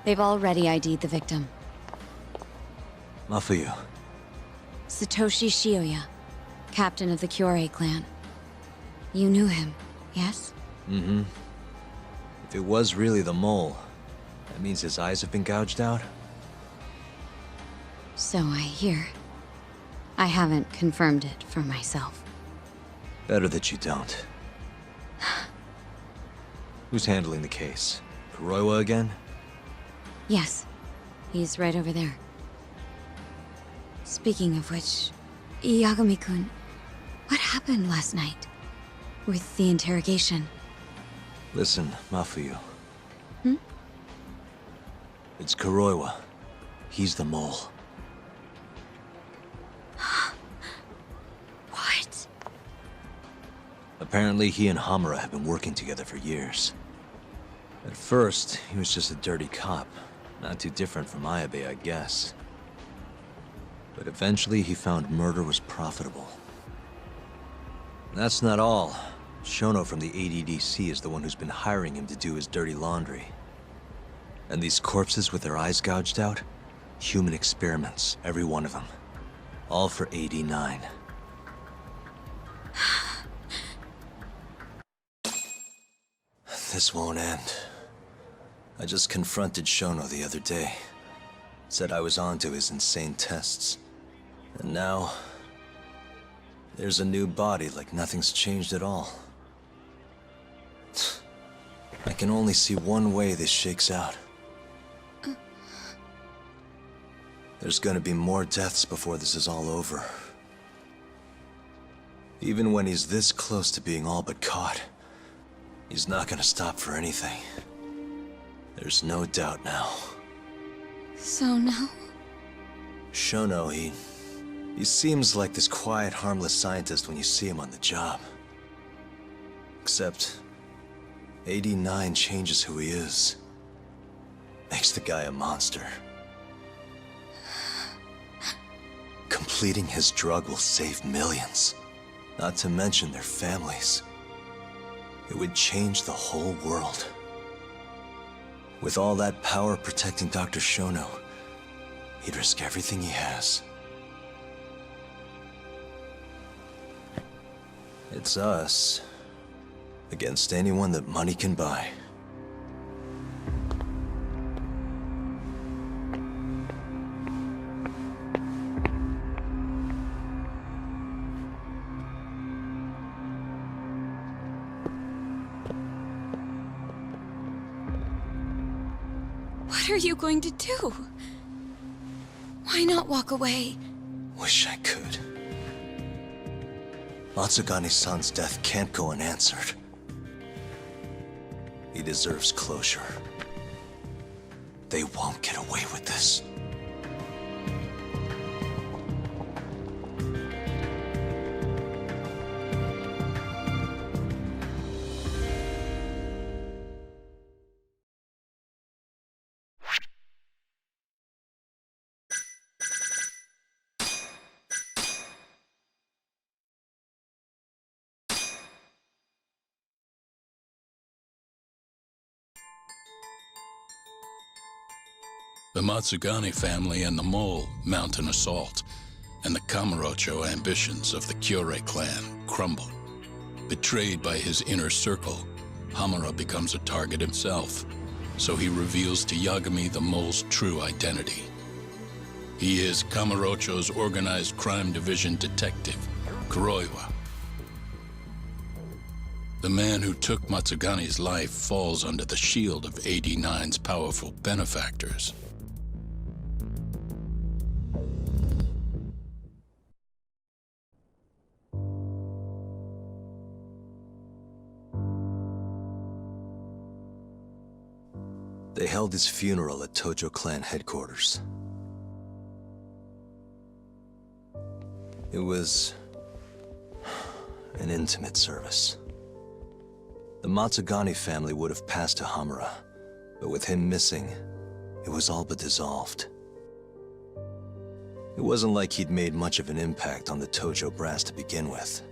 They've already ID'd the victim.
Mafuyu.
Satoshi Shioya, captain of the Kyorei clan. You knew him, yes?
Mm-hmm. If it was really the mole, that means his eyes have been gouged out?
So I hear. I haven't confirmed it for myself.
Better that you don't. Who's handling the case? Kuroiwa again?
Yes. He's right over there. Speaking of which, Yagami-kun, what happened last night? With the interrogation?
Listen, Mafuyu.
Hmm?
It's Kuroiwa. He's the mole.
What?
Apparently he and Hamura have been working together for years. At first, he was just a dirty cop. Not too different from Ayabe, I guess. But eventually he found murder was profitable. That's not all. Shono from the ADDC is the one who's been hiring him to do his dirty laundry. And these corpses with their eyes gouged out? Human experiments, every one of them. All for 89. This won't end. I just confronted Shono the other day. Said I was onto his insane tests. And now... there's a new body like nothing's changed at all. I can only see one way this shakes out. There's gonna be more deaths before this is all over. Even when he's this close to being all but caught, he's not gonna stop for anything. There's no doubt now.
So now?
Shono, he seems like this quiet, harmless scientist when you see him on the job. Except, 89 changes who he is. Makes the guy a monster. Completely. Depleting his drug will save millions, not to mention their families. It would change the whole world. With all that power protecting Dr. Shono, he'd risk everything he has. It's us against anyone that money can buy.
What are you going to do? Why not walk away?
Wish I could. Matsugane-san's death can't go unanswered. He deserves closure. They won't get away with this.
The Matsugane family and the Mole mount an assault, and the Kamurocho ambitions of the Kyorei clan crumble. Betrayed by his inner circle, Hamura becomes a target himself, so he reveals to Yagami the Mole's true identity. He is Kamurocho's organized crime division detective, Kuroiwa. The man who took Matsugane's life falls under the shield of 89's powerful benefactors.
They held his funeral at Tojo clan headquarters. It was an intimate service. The Matsugane family would have passed to Hamura, but with him missing, it was all but dissolved. It wasn't like he'd made much of an impact on the Tojo brass to begin with.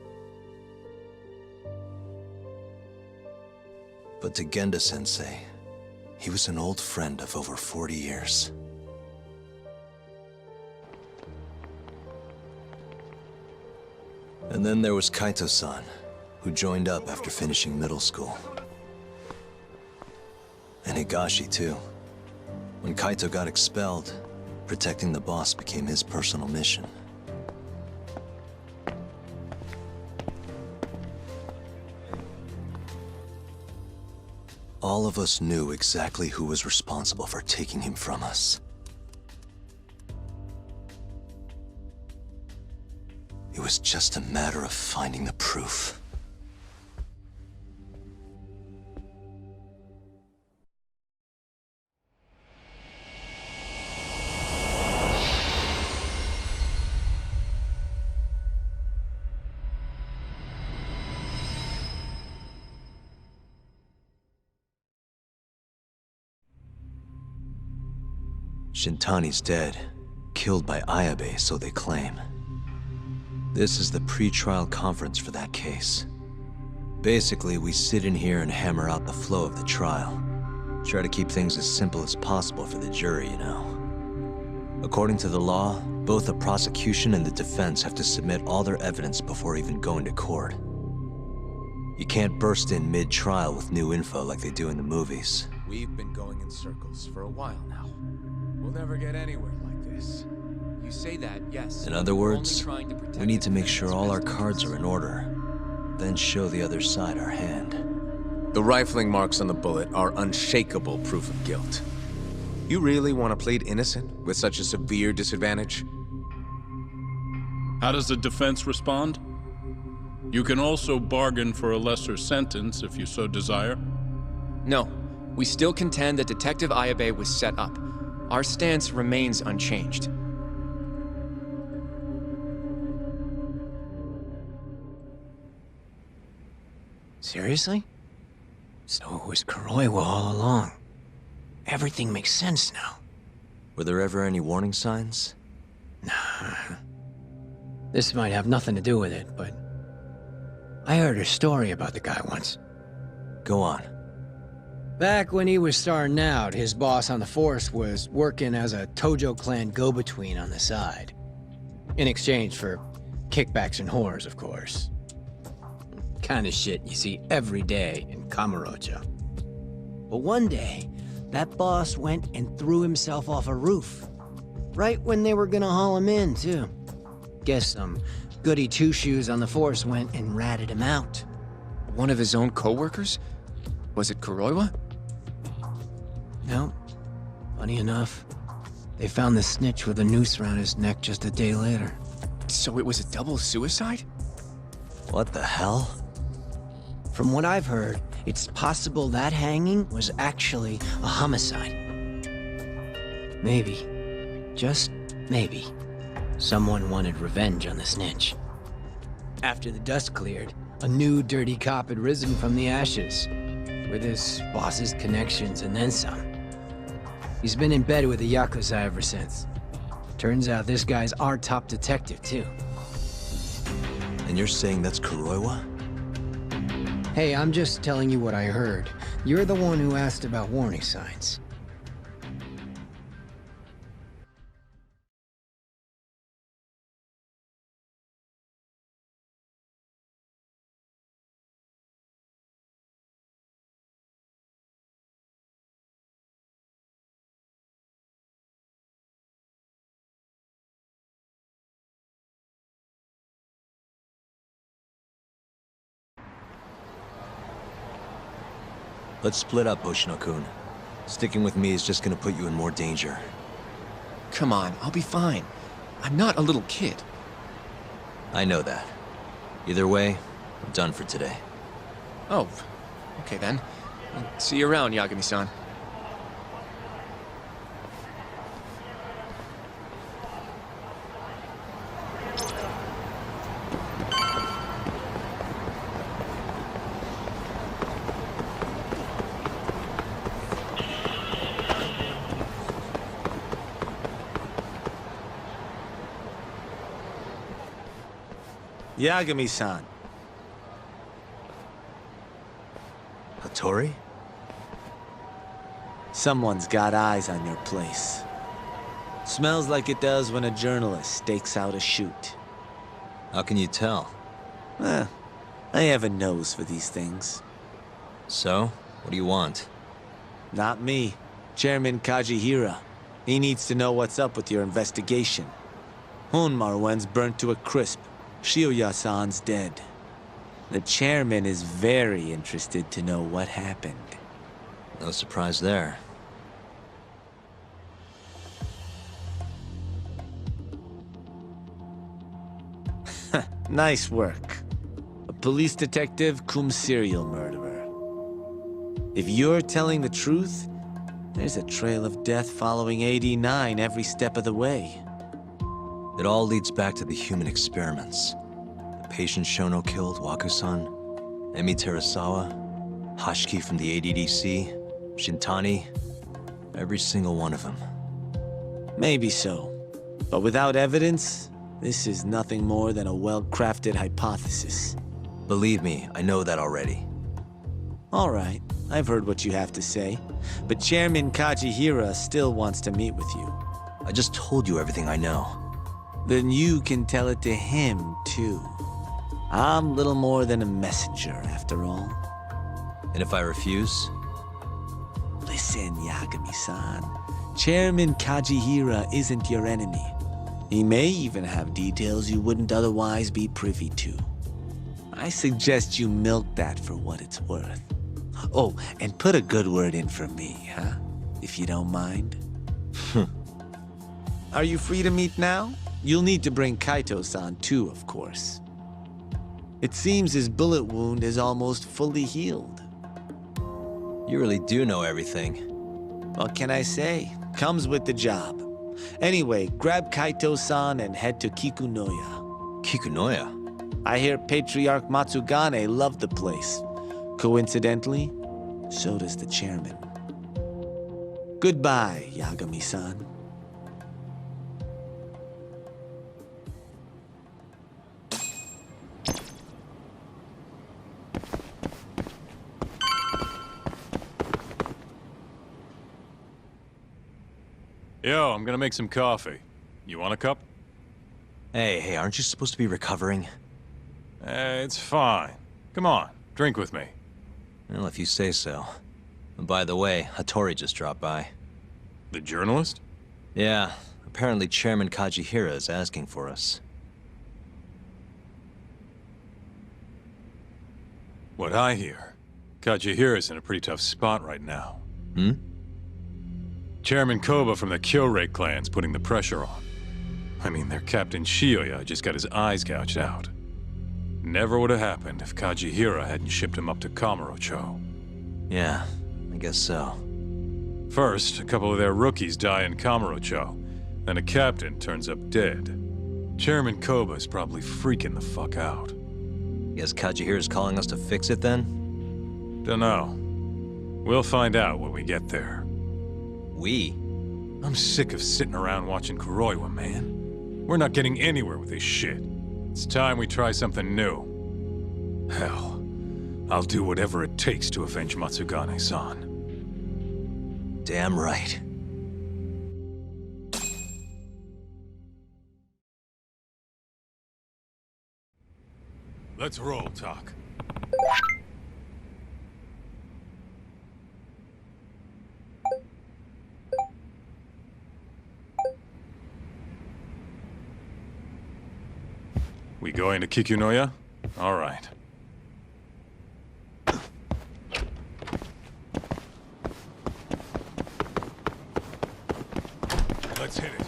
But to Genda-sensei, he was an old friend of over 40 years. And then there was Kaito-san, who joined up after finishing middle school. And Higashi, too. When Kaito got expelled, protecting the boss became his personal mission. All of us knew exactly who was responsible for taking him from us. It was just a matter of finding the proof. Shintani's dead, killed by Ayabe, so they claim. This is the pre-trial conference for that case. Basically, we sit in here and hammer out the flow of the trial. Try to keep things as simple as possible for the jury, you know. According to the law, both the prosecution and the defense have to submit all their evidence before even going to court. You can't burst in mid-trial with new info like they do in the movies.
We've been going in circles for a while now. We'll never get anywhere like this.
You say that, yes.
In other words, we need to make sure all our cards are in order, then show the other side our hand.
The rifling marks on the bullet are unshakable proof of guilt. You really want to plead innocent with such a severe disadvantage?
How does the defense respond? You can also bargain for a lesser sentence if you so desire.
No, we still contend that Detective Ayabe was set up. Our stance remains unchanged.
Seriously? So it was Kuroiwa all along. Everything makes sense now.
Were there ever any warning signs?
Nah.
This might have nothing to do with it, but I heard a story about the guy once.
Go on.
Back when he was starting out, his boss on the force was working as a Tojo clan go-between on the side. In exchange for kickbacks and whores, of course. Kind of shit you see every day in Kamurocho. But one day, that boss went and threw himself off a roof. Right when they were gonna haul him in, too. Guess some goody two-shoes on the force went and ratted him out.
One of his own co-workers? Was it Kuroiwa?
No. Funny enough, they found the snitch with a noose around his neck just a day later.
So it was a double suicide?
What the hell?
From what I've heard, it's possible that hanging was actually a homicide. Maybe, just maybe, someone wanted revenge on the snitch. After the dust cleared, a new dirty cop had risen from the ashes, with his boss's connections and then some. He's been in bed with the Yakuza ever since. Turns out this guy's our top detective, too.
And you're saying that's Kuroiwa?
Hey, I'm just telling you what I heard. You're the one who asked about warning signs.
Let's split up, Hoshino-kun. Sticking with me is just gonna put you in more danger.
Come on, I'll be fine. I'm not a little kid.
I know that. Either way, I'm done for today.
Oh, okay then. See you around, Yagami-san.
Yagami-san.
Hattori?
Someone's got eyes on your place. Smells like it does when a journalist stakes out a shoot.
How can you tell?
I have a nose for these things.
So, what do you want?
Not me. Chairman Kajihira. He needs to know what's up with your investigation. Honmaruen's burnt to a crisp. Shioya-san's dead. The chairman is very interested to know what happened.
No surprise there.
Nice work. A police detective cum serial murderer. If you're telling the truth, there's a trail of death following 89 every step of the way.
It all leads back to the human experiments. The patient Shono killed, Waku-san, Emi Terasawa, Hashiki from the ADDC, Shintani, every single one of them.
Maybe so. But without evidence, this is nothing more than a well-crafted hypothesis.
Believe me, I know that already.
All right, I've heard what you have to say. But Chairman Kajihira still wants to meet with you.
I just told you everything I know.
Then you can tell it to him, too. I'm little more than a messenger, after all.
And if I refuse?
Listen, Yagami-san. Chairman Kajihira isn't your enemy. He may even have details you wouldn't otherwise be privy to. I suggest you milk that for what it's worth. Oh, and put a good word in for me, huh? If you don't mind. Are you free to meet now? You'll need to bring Kaito-san too, of course. It seems his bullet wound is almost fully healed.
You really do know everything.
What can I say? Comes with the job. Anyway, grab Kaito-san and head to Kikunoya.
Kikunoya?
I hear Patriarch Matsugane loved the place. Coincidentally, so does the chairman. Goodbye, Yagami-san.
Yo, I'm gonna make some coffee. You want a cup?
Hey, aren't you supposed to be recovering?
It's fine. Come on, drink with me.
Well, if you say so. And by the way, Hattori just dropped by.
The journalist?
Yeah, apparently Chairman Kajihira is asking for us.
What I hear, Kajihira's in a pretty tough spot right now.
Hmm?
Chairman Koba from the Kyorei clan's putting the pressure on. I mean, their Captain Shioya just got his eyes gouged out. Never would have happened if Kajihira hadn't shipped him up to Kamurocho.
Yeah, I guess so.
First, a couple of their rookies die in Kamurocho, then a captain turns up dead. Chairman Koba's probably freaking the fuck out.
Guess Kajihira's calling us to fix it then?
Dunno. We'll find out when we get there.
We?
I'm sick of sitting around watching Kuroiwa, man. We're not getting anywhere with this shit. It's time we try something new. Hell, I'll do whatever it takes to avenge Matsugane-san.
Damn right.
Let's roll, Tak. We going to Kikunoya? All right. Let's hit it.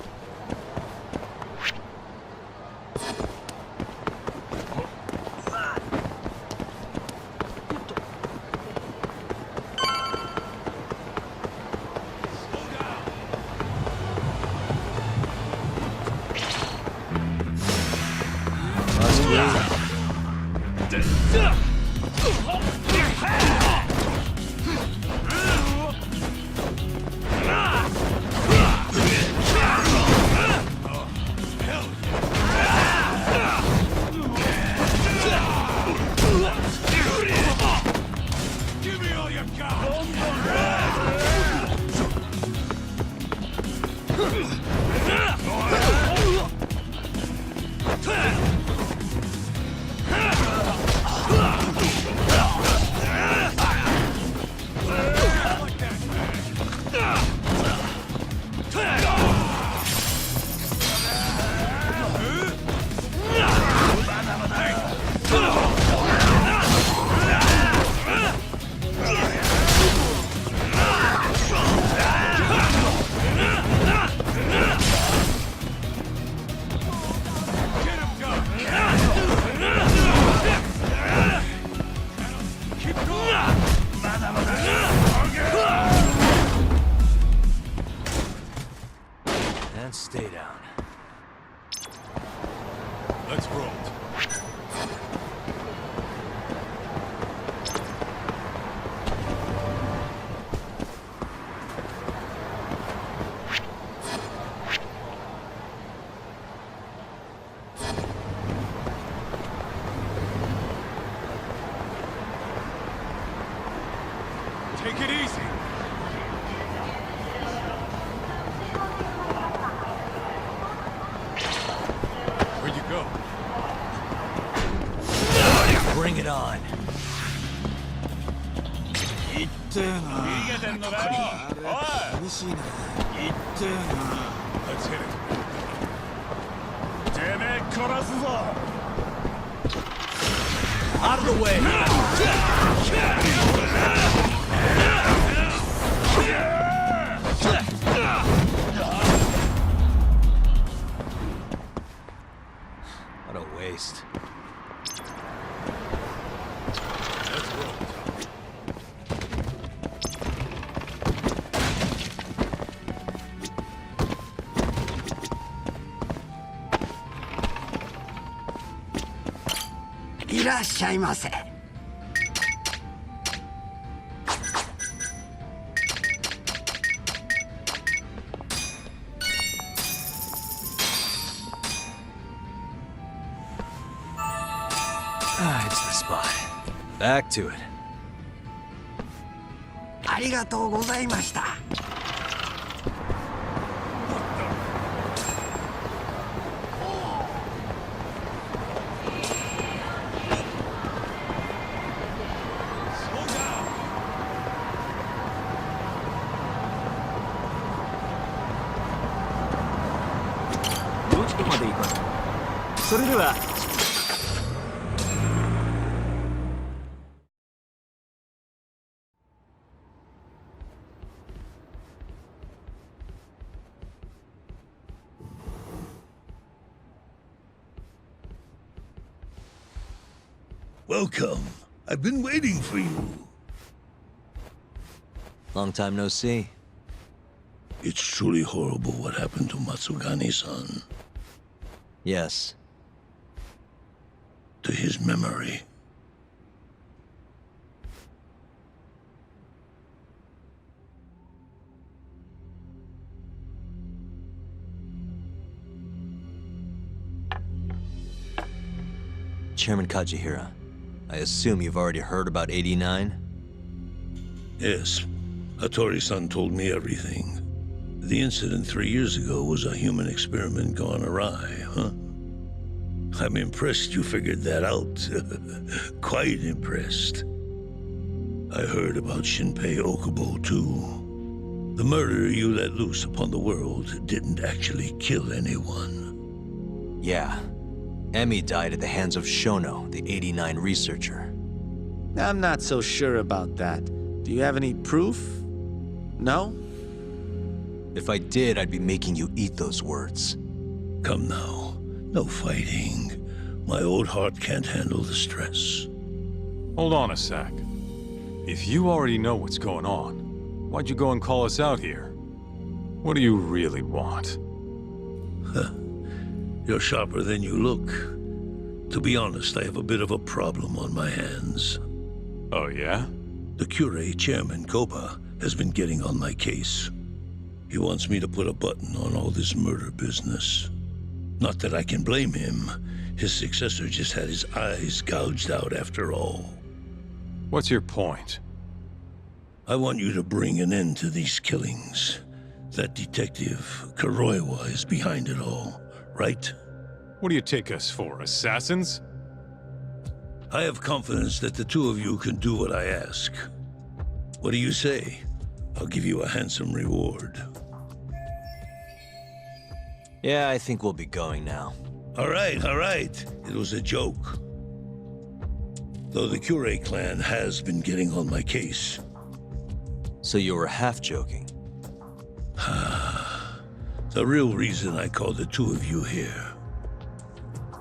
And stay down.
Let's roll. Take it easy. Where'd you go?
Bring it on.
Let's hit it.
Out of the way! What a waste.
Let's roll.
Ah, it's the spot. Back to it.
ありがとうございました。
こまで行こう。それでは。
Welcome. I've been waiting for you.
Long time no see.
It's truly horrible what happened to Matsugani-san.
Yes.
To his memory.
Chairman Kajihira, I assume you've already heard about 89?
Yes. Hattori-san told me everything. The incident 3 years ago was a human experiment gone awry, huh? I'm impressed you figured that out. Quite impressed. I heard about Shinpei Okubo, too. The murder you let loose upon the world didn't actually kill anyone.
Yeah. Emi died at the hands of Shono, the 89 researcher.
I'm not so sure about that. Do you have any proof? No?
If I did, I'd be making you eat those words.
Come now. No fighting. My old heart can't handle the stress.
Hold on a sec. If you already know what's going on, why'd you go and call us out here? What do you really want?
You're sharper than you look. To be honest, I have a bit of a problem on my hands.
Oh, yeah?
The Cure chairman, Koba, has been getting on my case. He wants me to put a button on all this murder business. Not that I can blame him. His successor just had his eyes gouged out after all.
What's your point?
I want you to bring an end to these killings. That detective, Kuroiwa, is behind it all, right?
What do you take us for, assassins?
I have confidence that the two of you can do what I ask. What do you say? I'll give you a handsome reward.
Yeah, I think we'll be going now.
All right. It was a joke. Though the Cure clan has been getting on my case.
So you were half joking?
The real reason I called the two of you here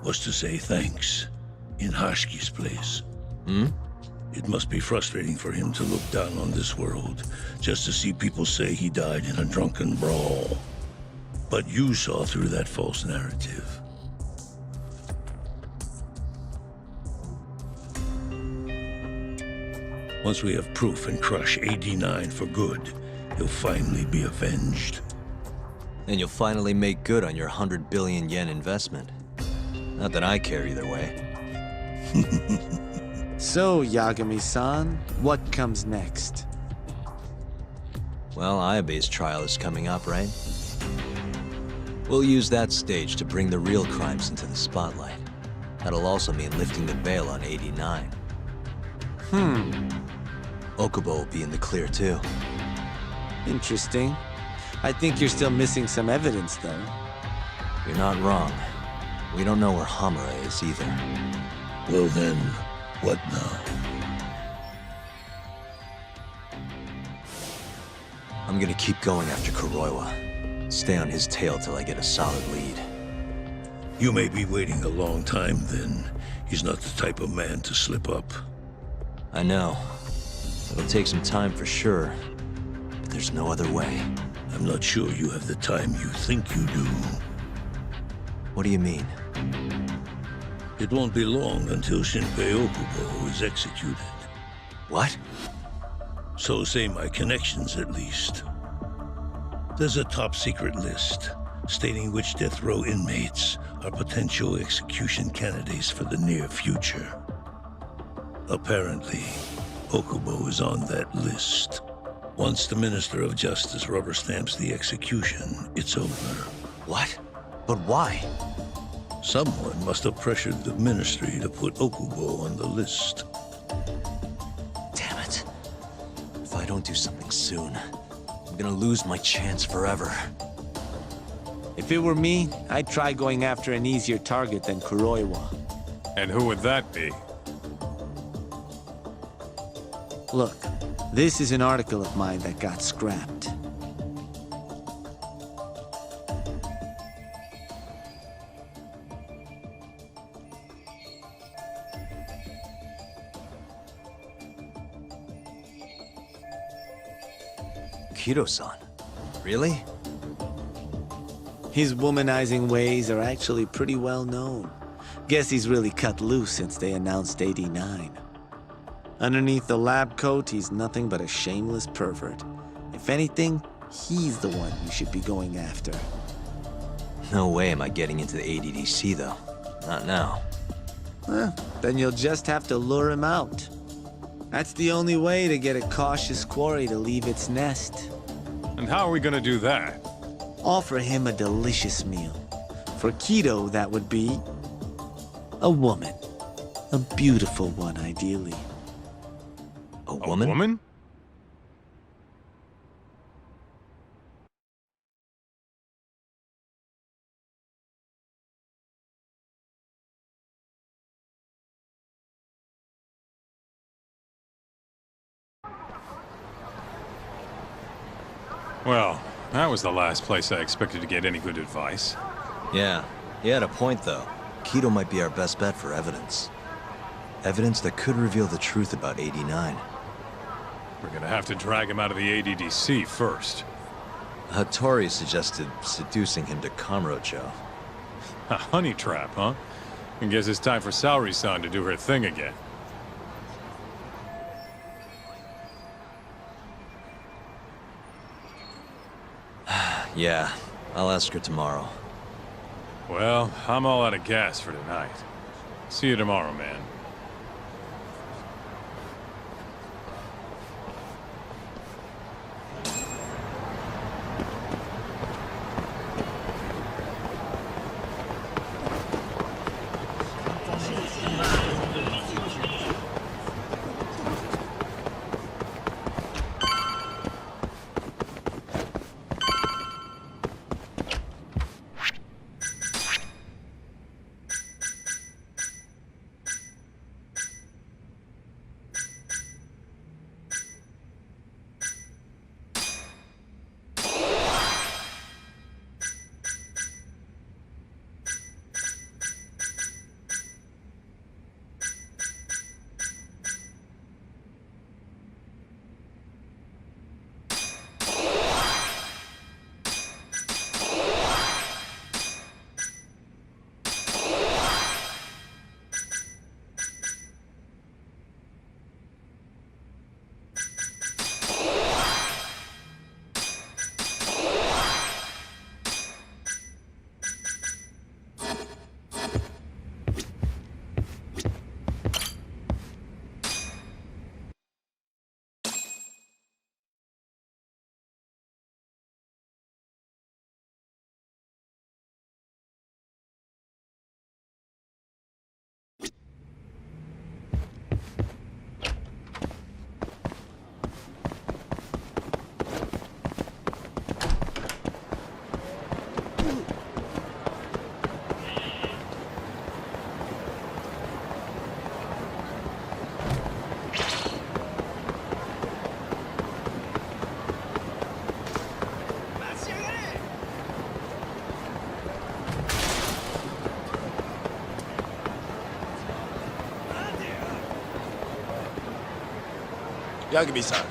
was to say thanks in Hashki's place.
Hmm?
It must be frustrating for him to look down on this world, just to see people say he died in a drunken brawl. But you saw through that false narrative. Once we have proof and crush AD9 for good, he'll finally be avenged.
And you'll finally make good on your 100 billion yen investment. Not that I care either way.
So, Yagami-san, what comes next?
Well, Ayabe's trial is coming up, right? We'll use that stage to bring the real crimes into the spotlight. That'll also mean lifting the veil on 89. Okubo will be in the clear, too.
Interesting. I think you're still missing some evidence, though.
You're not wrong. We don't know where Hamura is, either.
Well then, what now?
I'm gonna keep going after Kuroiwa. Stay on his tail till I get a solid lead.
You may be waiting a long time, then. He's not the type of man to slip up.
I know. It'll take some time for sure, but there's no other way.
I'm not sure you have the time you think you do.
What do you mean?
It won't be long until Shinpei Okubo is executed.
What?
So say my connections, at least. There's a top-secret list stating which death row inmates are potential execution candidates for the near future. Apparently, Okubo is on that list. Once the Minister of Justice rubber stamps the execution, it's over.
What? But why?
Someone must have pressured the Ministry to put Okubo on the list.
Damn it. If I don't do something soon, I'm gonna lose my chance forever.
If it were me, I'd try going after an easier target than Kuroiwa.
And who would that be?
Look, this is an article of mine that got scrapped.
Kido-san. Really?
His womanizing ways are actually pretty well known. Guess he's really cut loose since they announced 89. Underneath the lab coat, he's nothing but a shameless pervert. If anything, he's the one you should be going after.
No way am I getting into the ADDC, though. Not now.
Well, then you'll just have to lure him out. That's the only way to get a cautious quarry to leave its nest.
And how are we gonna do that?
Offer him a delicious meal. For Kido, that would be a woman. A beautiful one, ideally.
A woman?
A woman? Well, that was the last place I expected to get any good advice.
Yeah, he had a point, though. Kido might be our best bet for evidence. Evidence that could reveal the truth about 89.
We're gonna have to drag him out of the ADDC first.
Hattori suggested seducing him to Kamurocho.
A honey trap, huh? I guess it's time for Saori-san to do her thing again.
Yeah, I'll ask her tomorrow.
Well, I'm all out of gas for tonight. See you tomorrow, man.
Yagami-san.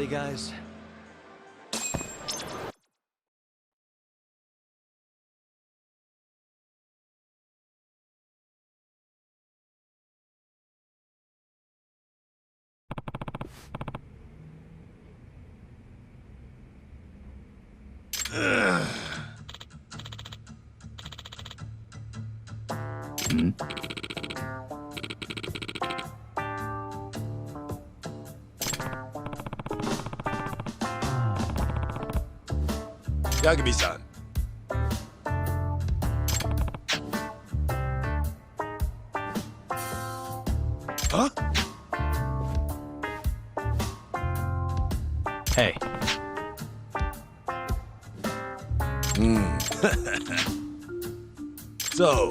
ready, guys?
Yagami-san. Huh?
Hey.
So...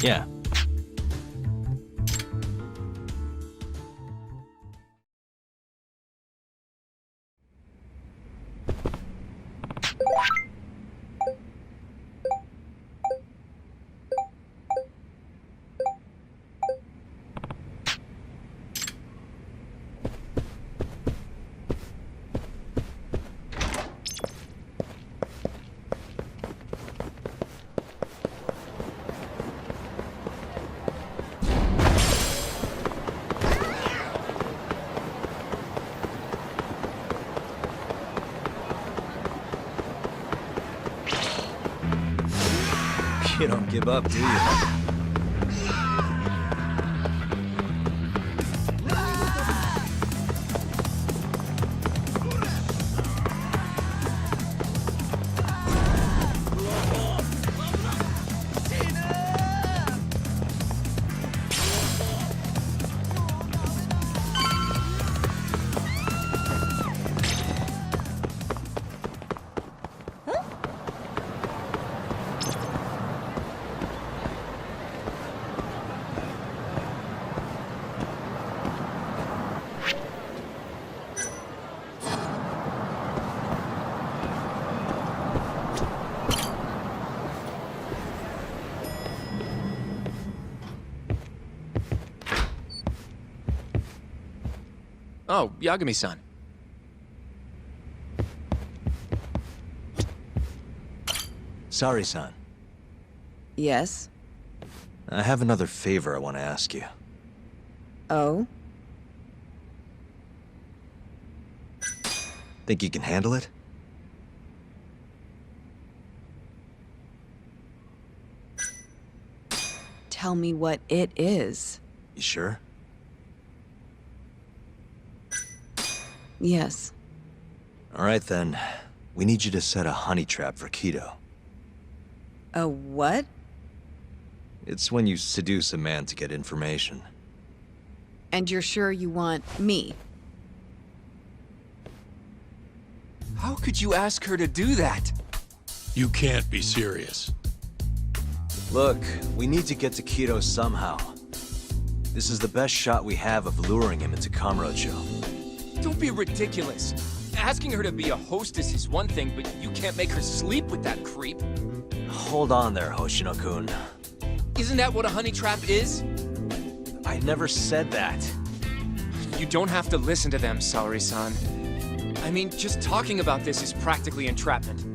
Yeah. You don't give up, do you?
Oh, Yagami-san.
Sorry, son.
Yes?
I have another favor I want to ask you.
Oh?
Think you can handle it?
Tell me what it is.
You sure?
Yes.
All right, then. We need you to set a honey trap for Kido.
A what?
It's when you seduce a man to get information.
And you're sure you want me?
How could you ask her to do that?
You can't be serious.
Look, we need to get to Kido somehow. This is the best shot we have of luring him into Kamurocho.
Don't be ridiculous. Asking her to be a hostess is one thing, but you can't make her sleep with that creep.
Hold on there, Hoshino-kun.
Isn't that what a honey trap is?
I never said that.
You don't have to listen to them, Saori-san. I mean, just talking about this is practically entrapment.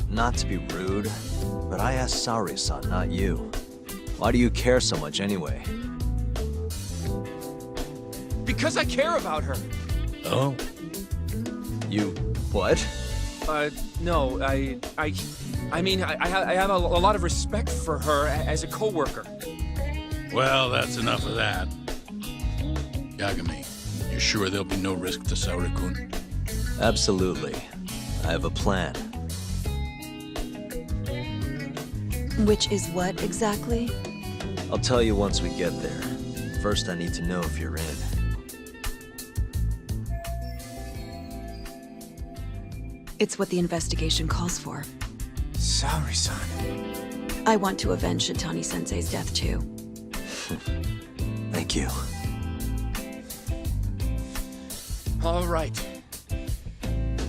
Not to be rude, but I asked Saori-san, not you. Why do you care so much anyway?
Because I care about her.
Oh? You what?
No, I mean, I have a lot of respect for her as a co-worker.
Well, that's enough of that. Yagami, you sure there'll be no risk to Saori-kun?
Absolutely. I have a plan.
Which is what, exactly?
I'll tell you once we get there. First, I need to know if you're in.
It's what the investigation calls for.
Saori-san.
I want to avenge Shitani-sensei's death, too.
Thank you.
All right.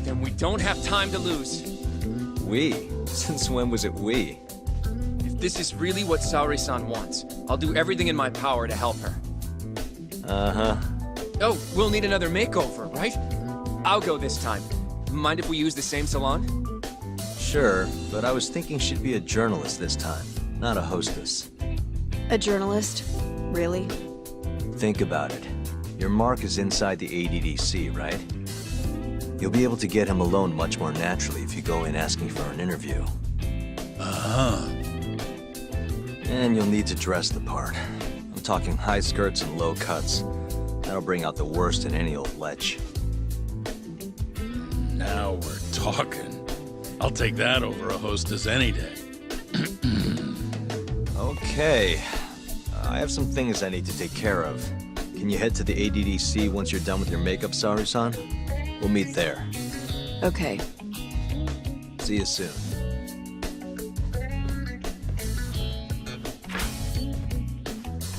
Then we don't have time to lose.
We? Since when was it we?
If this is really what Saori-san wants, I'll do everything in my power to help her.
Uh-huh.
Oh, we'll need another makeover, right? I'll go this time. Mind if we use the same salon?
Sure, but I was thinking she'd be a journalist this time, not a hostess.
A journalist? Really?
Think about it. Your mark is inside the ADDC, right? You'll be able to get him alone much more naturally if you go in asking for an interview.
Uh-huh.
And you'll need to dress the part. I'm talking high skirts and low cuts. That'll bring out the worst in any old lech.
Now we're talking. I'll take that over a hostess any day.
Okay. I have some things I need to take care of. Can you head to the ADDC once you're done with your makeup, Saori-san? We'll meet there.
Okay.
See you soon.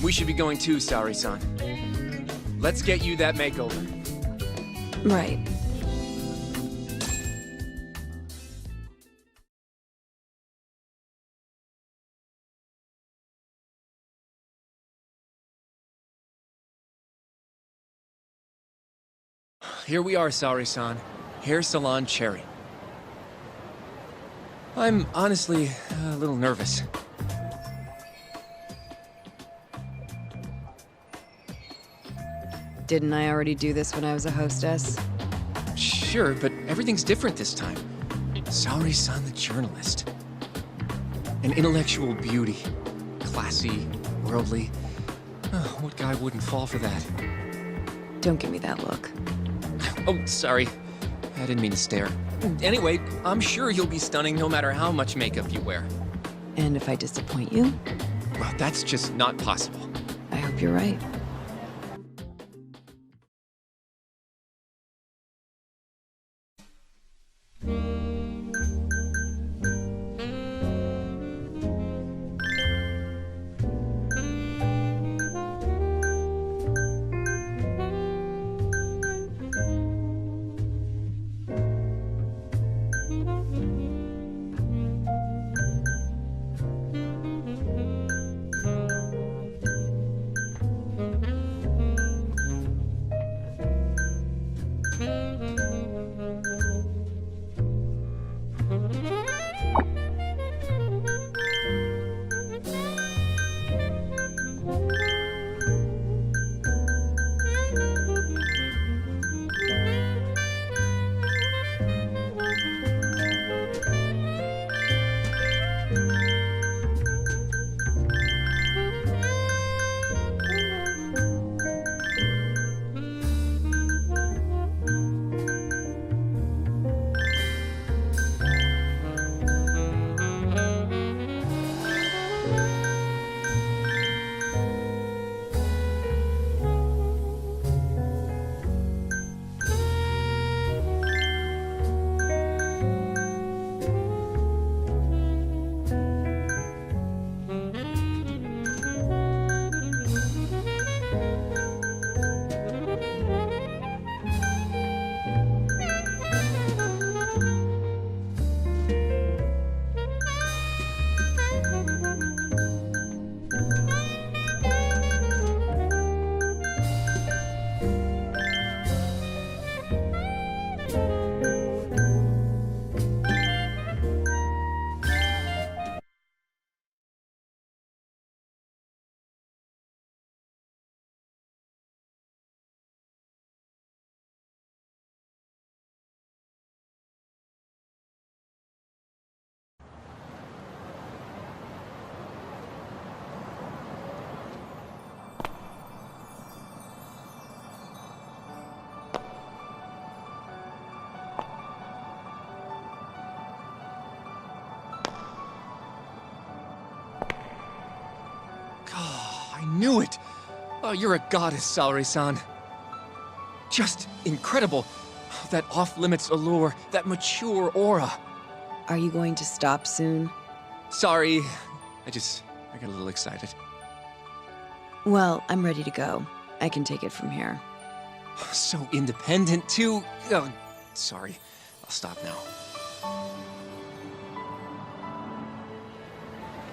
We should be going too, Saori-san. Let's get you that makeover.
Right.
Here we are, Saori-san. Hair Salon Cherry. I'm honestly a little nervous.
Didn't I already do this when I was a hostess?
Sure, but everything's different this time. Saori-san the journalist. An intellectual beauty. Classy, worldly. Oh, what guy wouldn't fall for that?
Don't give me that look.
Oh, sorry. I didn't mean to stare. Anyway, I'm sure you'll be stunning no matter how much makeup you wear.
And if I disappoint you?
Well, that's just not possible.
I hope you're right.
knew it! Oh, you're a goddess, Saori-san. Just incredible. That off-limits allure, that mature aura.
Are you going to stop soon?
Sorry, I got a little excited.
Well, I'm ready to go. I can take it from here.
So independent, too. Oh, sorry. I'll stop now.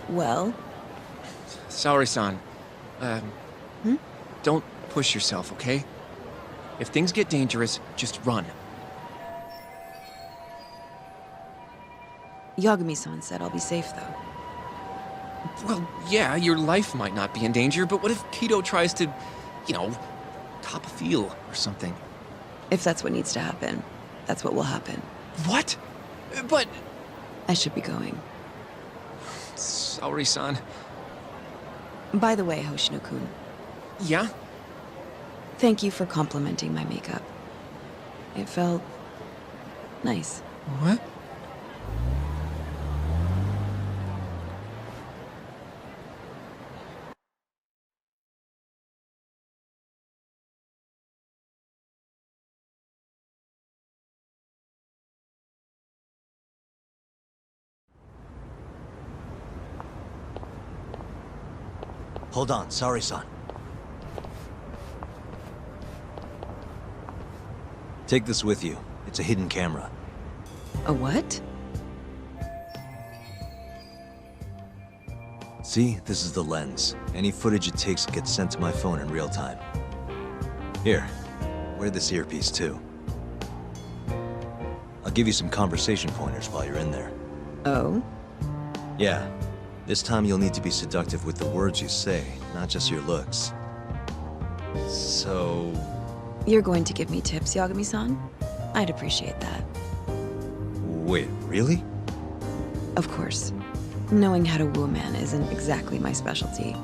Well?
Saori-san, don't push yourself, okay? If things get dangerous, just run.
Yagami-san said I'll be safe, though.
Well, yeah, your life might not be in danger, but what if Kido tries to, top a field or something?
If that's what needs to happen, that's what will happen.
What? But...
I should be going.
Saori-san.
By the way, Hoshino-kun.
Yeah?
Thank you for complimenting my makeup. It felt... nice.
What?
Hold on, sorry, son. Take this with you. It's a hidden camera.
A what?
See, this is the lens. Any footage it takes gets sent to my phone in real time. Here, wear this earpiece too. I'll give you some conversation pointers while you're in there.
Oh?
Yeah. This time you'll need to be seductive with the words you say, not just your looks. So...
You're going to give me tips, Yagami-san? I'd appreciate that.
Wait, really?
Of course. Knowing how to woo a man isn't exactly my specialty.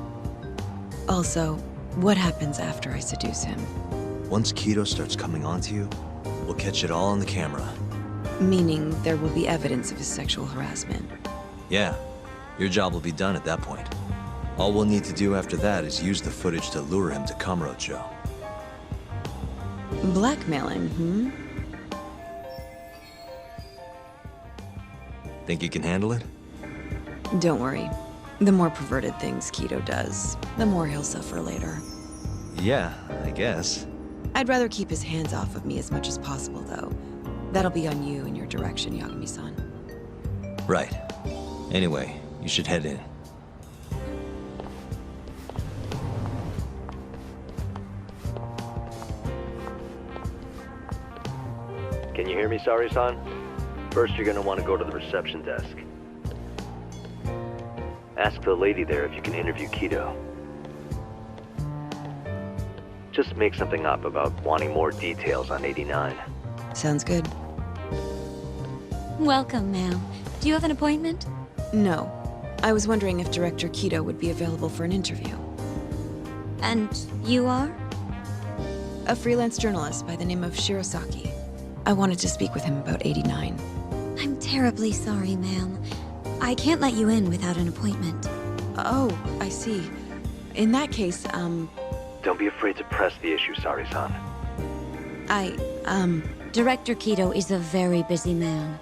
Also, what happens after I seduce him?
Once Kido starts coming onto you, we'll catch it all on the camera.
Meaning there will be evidence of his sexual harassment.
Yeah. Your job will be done at that point. All we'll need to do after that is use the footage to lure him to Kamurocho.
Blackmailing,
Think you can handle it?
Don't worry. The more perverted things Kido does, the more he'll suffer later.
Yeah, I guess.
I'd rather keep his hands off of me as much as possible, though. That'll be on you and your direction, Yagami-san.
Right. Anyway, you should head in.
Can you hear me, Saori-san? First, you're gonna want to go to the reception desk. Ask the lady there if you can interview Kido. Just make something up about wanting more details on 89.
Sounds good.
Welcome, ma'am. Do you have an appointment?
No. I was wondering if Director Kido would be available for an interview.
And you are?
A freelance journalist by the name of Shirosaki. I wanted to speak with him about 89.
I'm terribly sorry, ma'am. I can't let you in without an appointment.
Oh, I see. In that case,
Don't be afraid to press the issue, Saori-san.
Director Kido is a very busy man.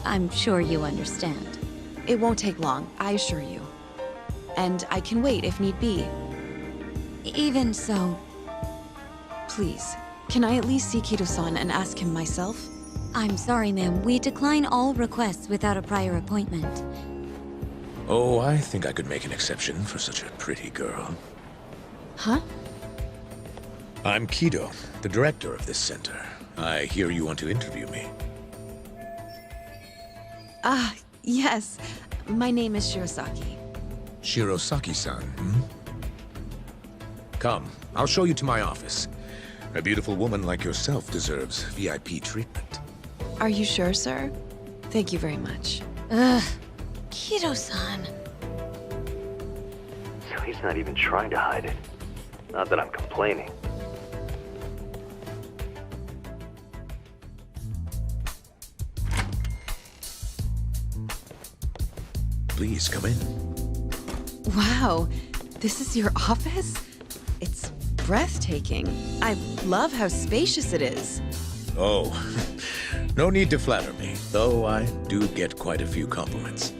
I'm sure you understand.
It won't take long, I assure you. And I can wait if need be.
Even so...
Please, can I at least see Kido-san and ask him myself?
I'm sorry, ma'am. We decline all requests without a prior appointment.
Oh, I think I could make an exception for such a pretty girl.
Huh?
I'm Kido, the director of this center. I hear you want to interview me.
Yes. My name is Shirosaki.
Shirosaki-san, Come, I'll show you to my office. A beautiful woman like yourself deserves VIP treatment.
Are you sure, sir? Thank you very much.
Ugh. Kido-san.
So he's not even trying to hide it. Not that I'm complaining.
Please come in.
Wow. This is your office? It's breathtaking. I love how spacious it is.
Oh, no need to flatter me, though I do get quite a few compliments.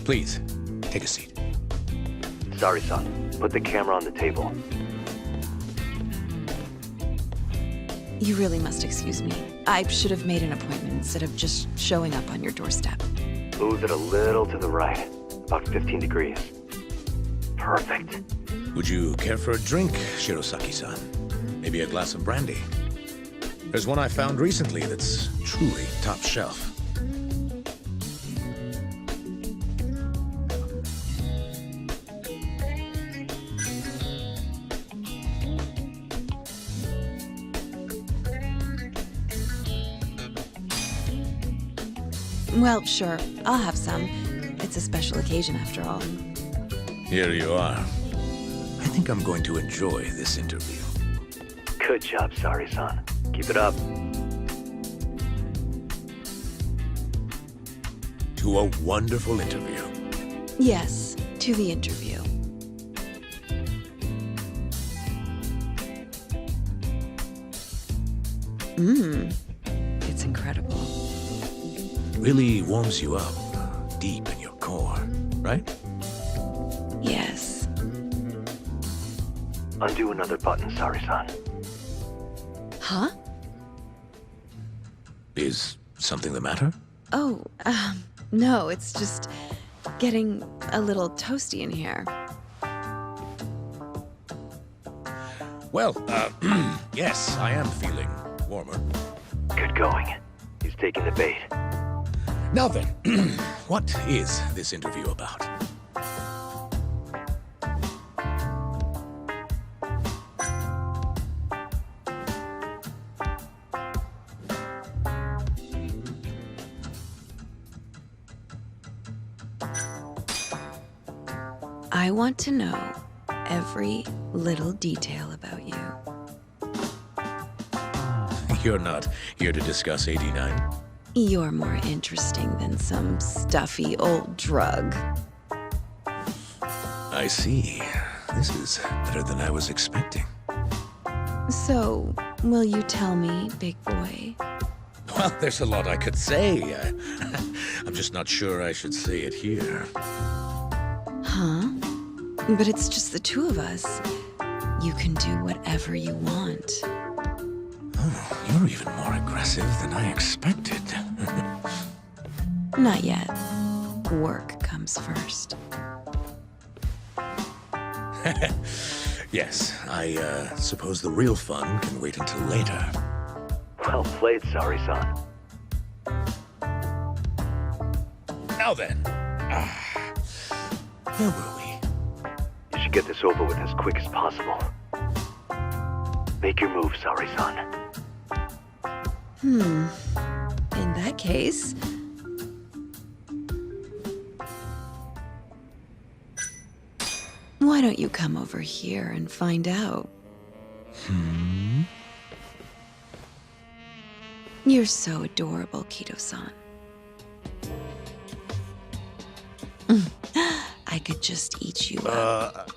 Please, take a seat.
Sorry, son. Put the camera on the table.
You really must excuse me. I should have made an appointment instead of just showing up on your doorstep.
Move it a little to the right. About 15 degrees. Perfect.
Would you care for a drink, Shirosaki-san? Maybe a glass of brandy? There's one I found recently that's truly top shelf.
Well, sure. I'll have some. It's a special occasion after all.
Here you are. I think I'm going to enjoy this interview.
Good job, Sari-san. Keep it up.
To a wonderful interview.
Yes, to the interview. It's incredible.
Really warms you up deep in your core, right?
Yes.
Undo another button, Sari-san.
Huh?
Is something the matter?
Oh, no, it's just getting a little toasty in here.
Well, yes, I am feeling warmer.
Good going. He's taking the bait.
Now then, what is this interview about?
I want to know every little detail about you.
You're not here to discuss 89?
You're more interesting than some stuffy old drug.
I see. This is better than I was expecting.
So, will you tell me, big boy?
Well, there's a lot I could say. I'm just not sure I should say it here.
Huh? But it's just the two of us. You can do whatever you want.
Oh, you're even more aggressive than I expected.
Not yet. Work comes first.
Yes, I suppose the real fun can wait until later.
Well played, Sari-san.
Now then. Where were we?
You should get this over with as quick as possible. Make your move, Sari-san.
In that case... why don't you come over here and find out? You're so adorable, Kido-san. I could just eat you up.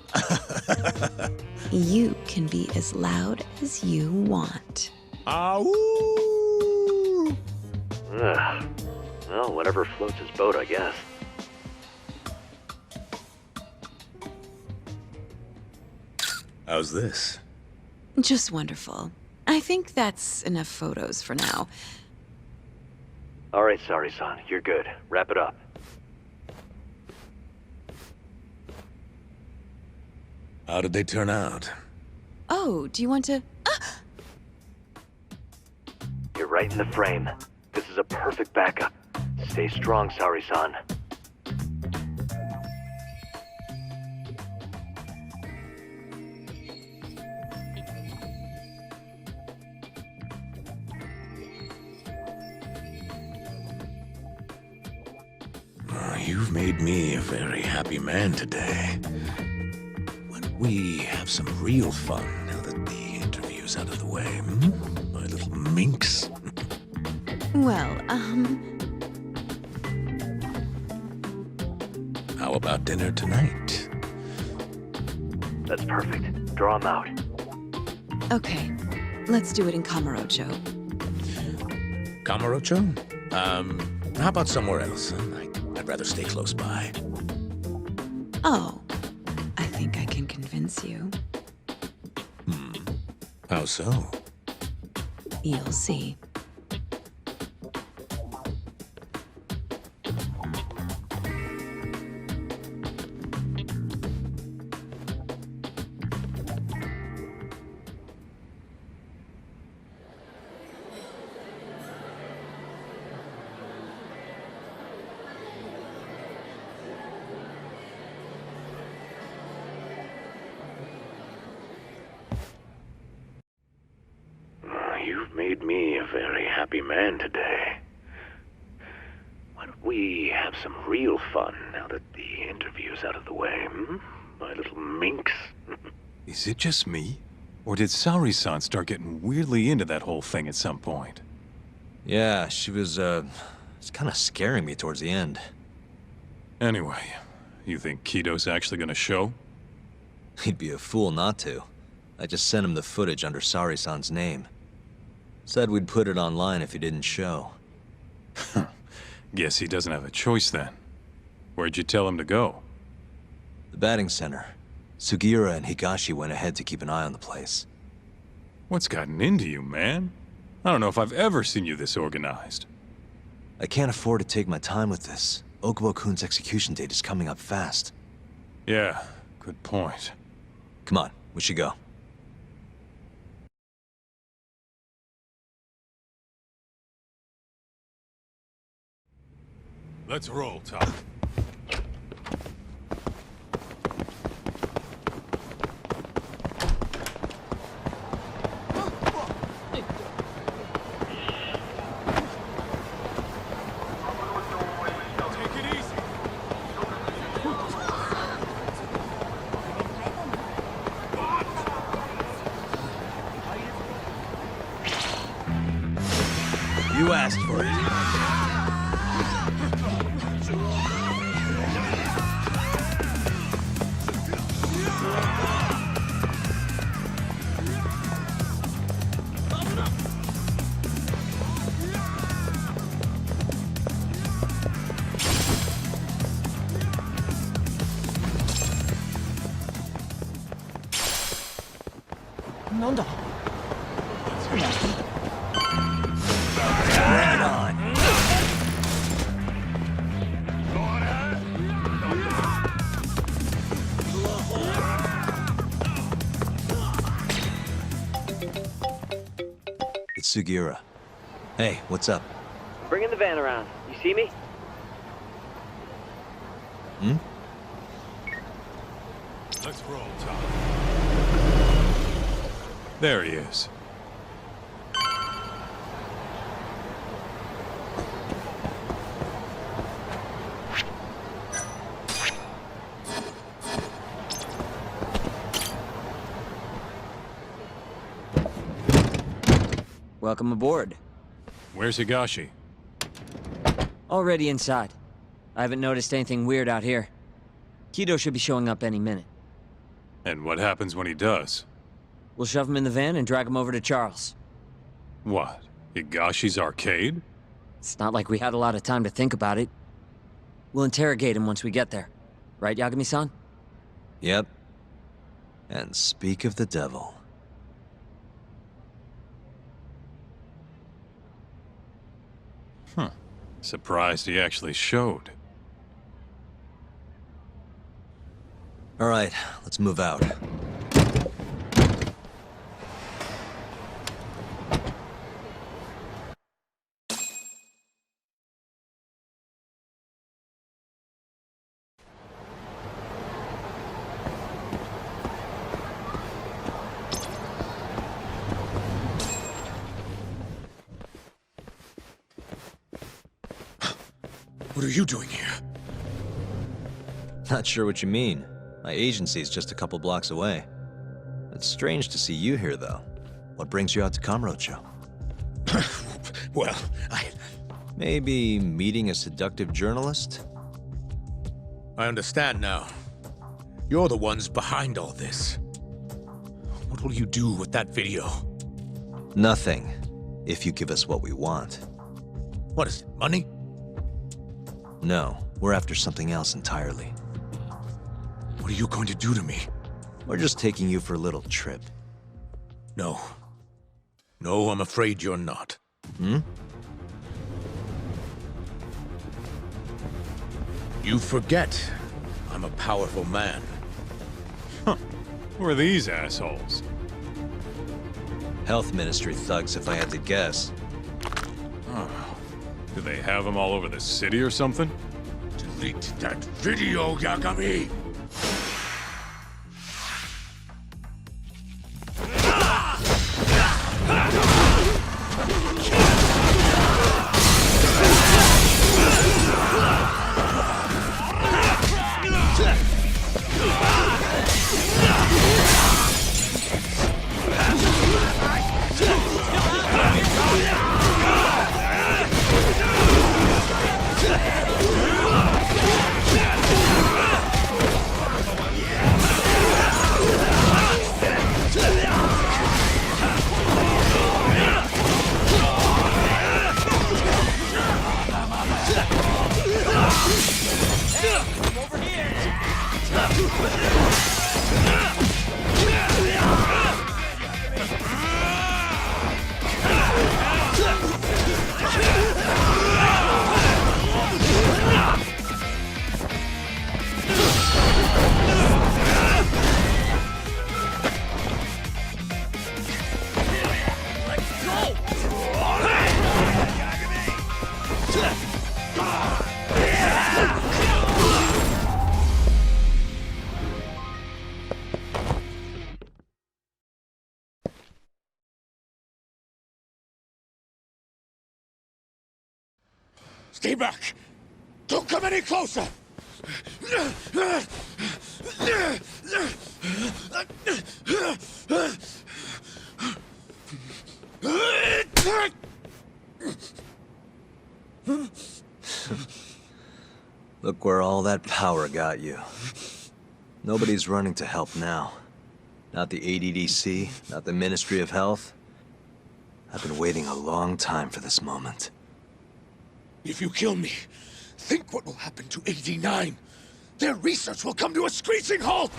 You can be as loud as you want.
Ow!
Well, whatever floats his boat, I guess.
How's this?
Just wonderful. I think that's enough photos for now.
All right, Sari-san, you're good. Wrap it up.
How did they turn out?
Oh, do you want to...
You're right in the frame. This is a perfect backup. Stay strong, Sari-san.
You've made me a very happy man today. Why don't we have some real fun now that the interview's out of the way, my little minx?
Well,
How about dinner tonight?
That's perfect. Draw him out.
Okay, let's do it in Kamurocho.
Kamurocho? How about somewhere else? I'd rather stay close by.
Oh, I think I can convince you.
How so?
You'll see.
You've made me a very happy man today. Why don't we have some real fun now that the interview's out of the way, my little minx?
Is it just me? Or did Saori-san start getting weirdly into that whole thing at some point?
Yeah, she was, it's kind of scaring me towards the end.
Anyway, you think Kido's actually gonna show?
He'd be a fool not to. I just sent him the footage under Saori-san's name. Said we'd put it online if he didn't show.
Guess he doesn't have a choice then. Where'd you tell him to go?
The batting center. Sugiura and Higashi went ahead to keep an eye on the place.
What's gotten into you, man? I don't know if I've ever seen you this organized.
I can't afford to take my time with this. Okubo-kun's execution date is coming up fast.
Yeah, good point.
Come on, we should go.
Let's roll, Tom.
You asked for it. It's Sugiura. Hey, what's up?
I'm bringing the van around. You see me?
Let's roll, Tom. There he is.
Welcome aboard.
Where's Higashi?
Already inside. I haven't noticed anything weird out here. Kido should be showing up any minute.
And what happens when he does?
We'll shove him in the van and drag him over to Charles.
What? Higashi's arcade?
It's not like we had a lot of time to think about it. We'll interrogate him once we get there. Right, Yagami-san?
Yep. And speak of the devil.
Surprised he actually showed.
All right, let's move out.
What are you doing here?
Not sure what you mean. My agency's just a couple blocks away. It's strange to see you here, though. What brings you out to Kamurocho?
Well,
Maybe meeting a seductive journalist?
I understand now. You're the ones behind all this. What will you do with that video?
Nothing, if you give us what we want.
What is it, money?
No, we're after something else entirely.
What are you going to do to me?
We're just taking you for a little trip.
No. No, I'm afraid you're not.
Hmm?
You forget I'm a powerful man.
Huh. Who are these assholes?
Health Ministry thugs, if I had to guess.
Oh. Do they have them all over the city or something?
Delete that video, Yagami! Stay back! Don't come any closer!
Look where all that power got you. Nobody's running to help now. Not the ADDC, not the Ministry of Health. I've been waiting a long time for this moment.
If you kill me, think what will happen to 89. Their research will come to a screeching halt!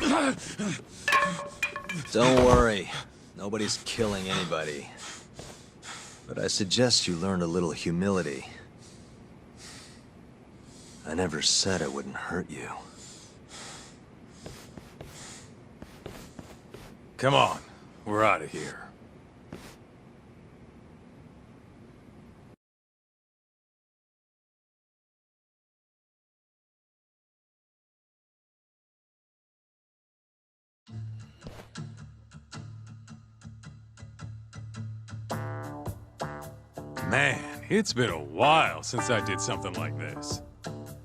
Don't worry. Nobody's killing anybody. But I suggest you learn a little humility. I never said I wouldn't hurt you.
Come on, we're out of here. Man, it's been a while since I did something like this.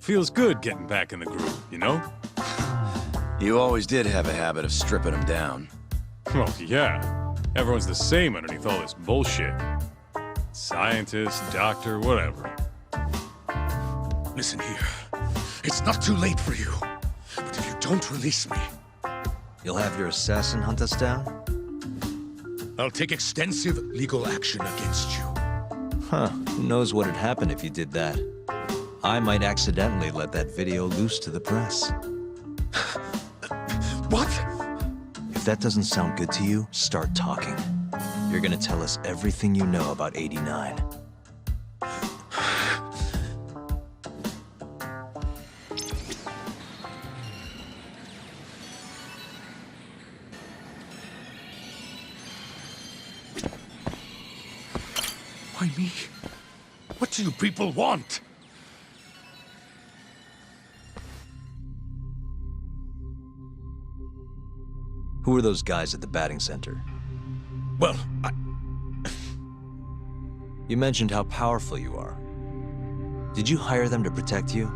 Feels good getting back in the groove, you know?
You always did have a habit of stripping them down.
Well, yeah. Everyone's the same underneath all this bullshit. Scientist, doctor, whatever.
Listen here. It's not too late for you. But if you don't release me...
You'll have your assassin hunt us down?
I'll take extensive legal action against you.
Huh. Who knows what'd happen if you did that? I might accidentally let that video loose to the press.
What?
If that doesn't sound good to you, start talking. You're gonna tell us everything you know about 89.
Why me? What do you people want?
Who are those guys at the batting center?
Well,
You mentioned how powerful you are. Did you hire them to protect you?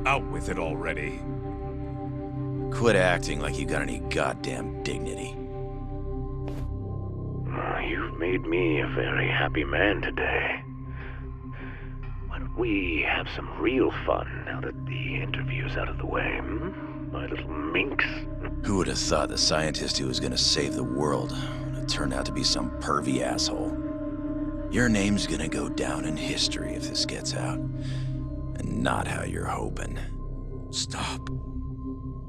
Out with it already.
Quit acting like you got any goddamn dignity.
You've made me a very happy man today. Why don't we have some real fun now that the interview's out of the way, my little minx?
Who would have thought the scientist who was gonna save the world would have turned out to be some pervy asshole? Your name's gonna go down in history if this gets out. And not how you're hoping.
Stop.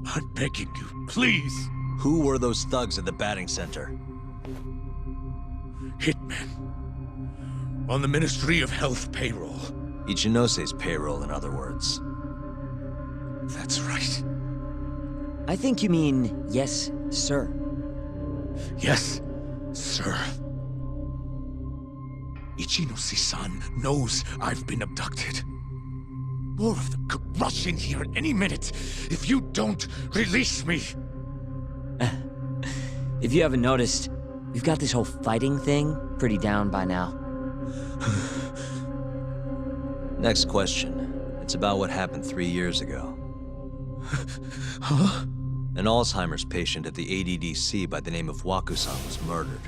I'm begging you, please.
Who were those thugs at the batting center?
Hitmen. On the Ministry of Health payroll.
Ichinose's payroll, in other words.
That's right.
I think you mean, yes, sir.
Yes, sir. Ichinose-san knows I've been abducted. More of them could rush in here at any minute if you don't release me.
If you haven't noticed, we've got this whole fighting thing pretty down by now.
Next question. It's about what happened 3 years ago.
Huh?
An Alzheimer's patient at the ADDC by the name of Wakusan was murdered.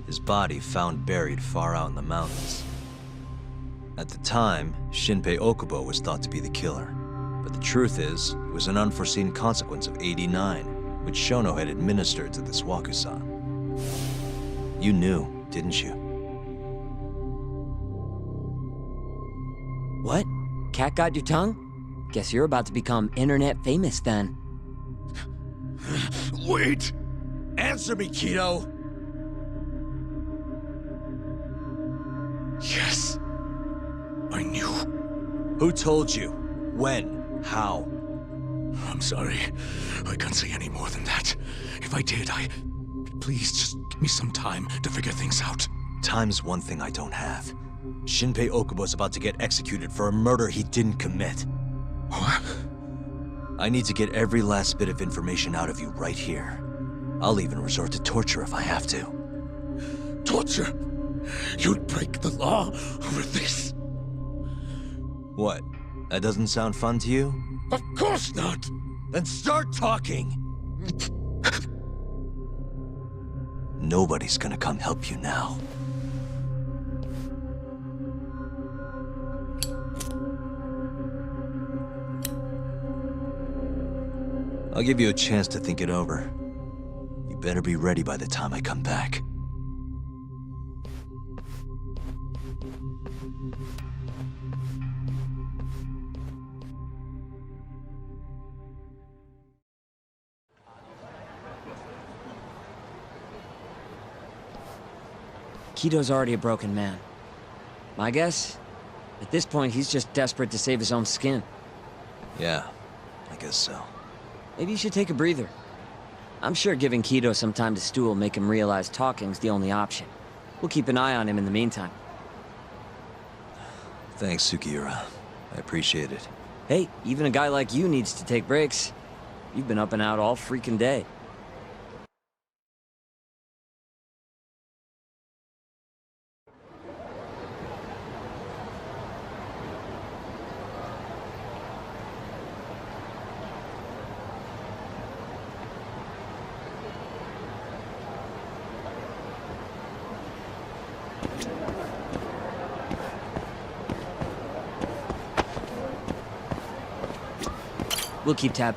His body found buried far out in the mountains. At the time, Shinpei Okubo was thought to be the killer. But the truth is, it was an unforeseen consequence of 89, which Shono had administered to this Wakusan. You knew, didn't you?
What? Cat got your tongue? Guess you're about to become internet famous then.
Wait! Answer me, Kido! Yes. I knew.
Who told you? When? How?
I'm sorry. I can't say any more than that. If I did, Please, just give me some time to figure things out.
Time's one thing I don't have. Shinpei Okubo's about to get executed for a murder he didn't commit.
What?
I need to get every last bit of information out of you right here. I'll even resort to torture if I have to.
Torture? You'd break the law over this?
What? That doesn't sound fun to you?
Of course not!
Then start talking! Nobody's gonna come help you now. I'll give you a chance to think it over. You better be ready by the time I come back.
Kido's already a broken man. My guess? At this point, he's just desperate to save his own skin.
Yeah, I guess so.
Maybe you should take a breather. I'm sure giving Kido some time to stew will make him realize talking's the only option. We'll keep an eye on him in the meantime.
Thanks, Sukiura. I appreciate it.
Hey, even a guy like you needs to take breaks. You've been up and out all freaking day. We'll keep tab.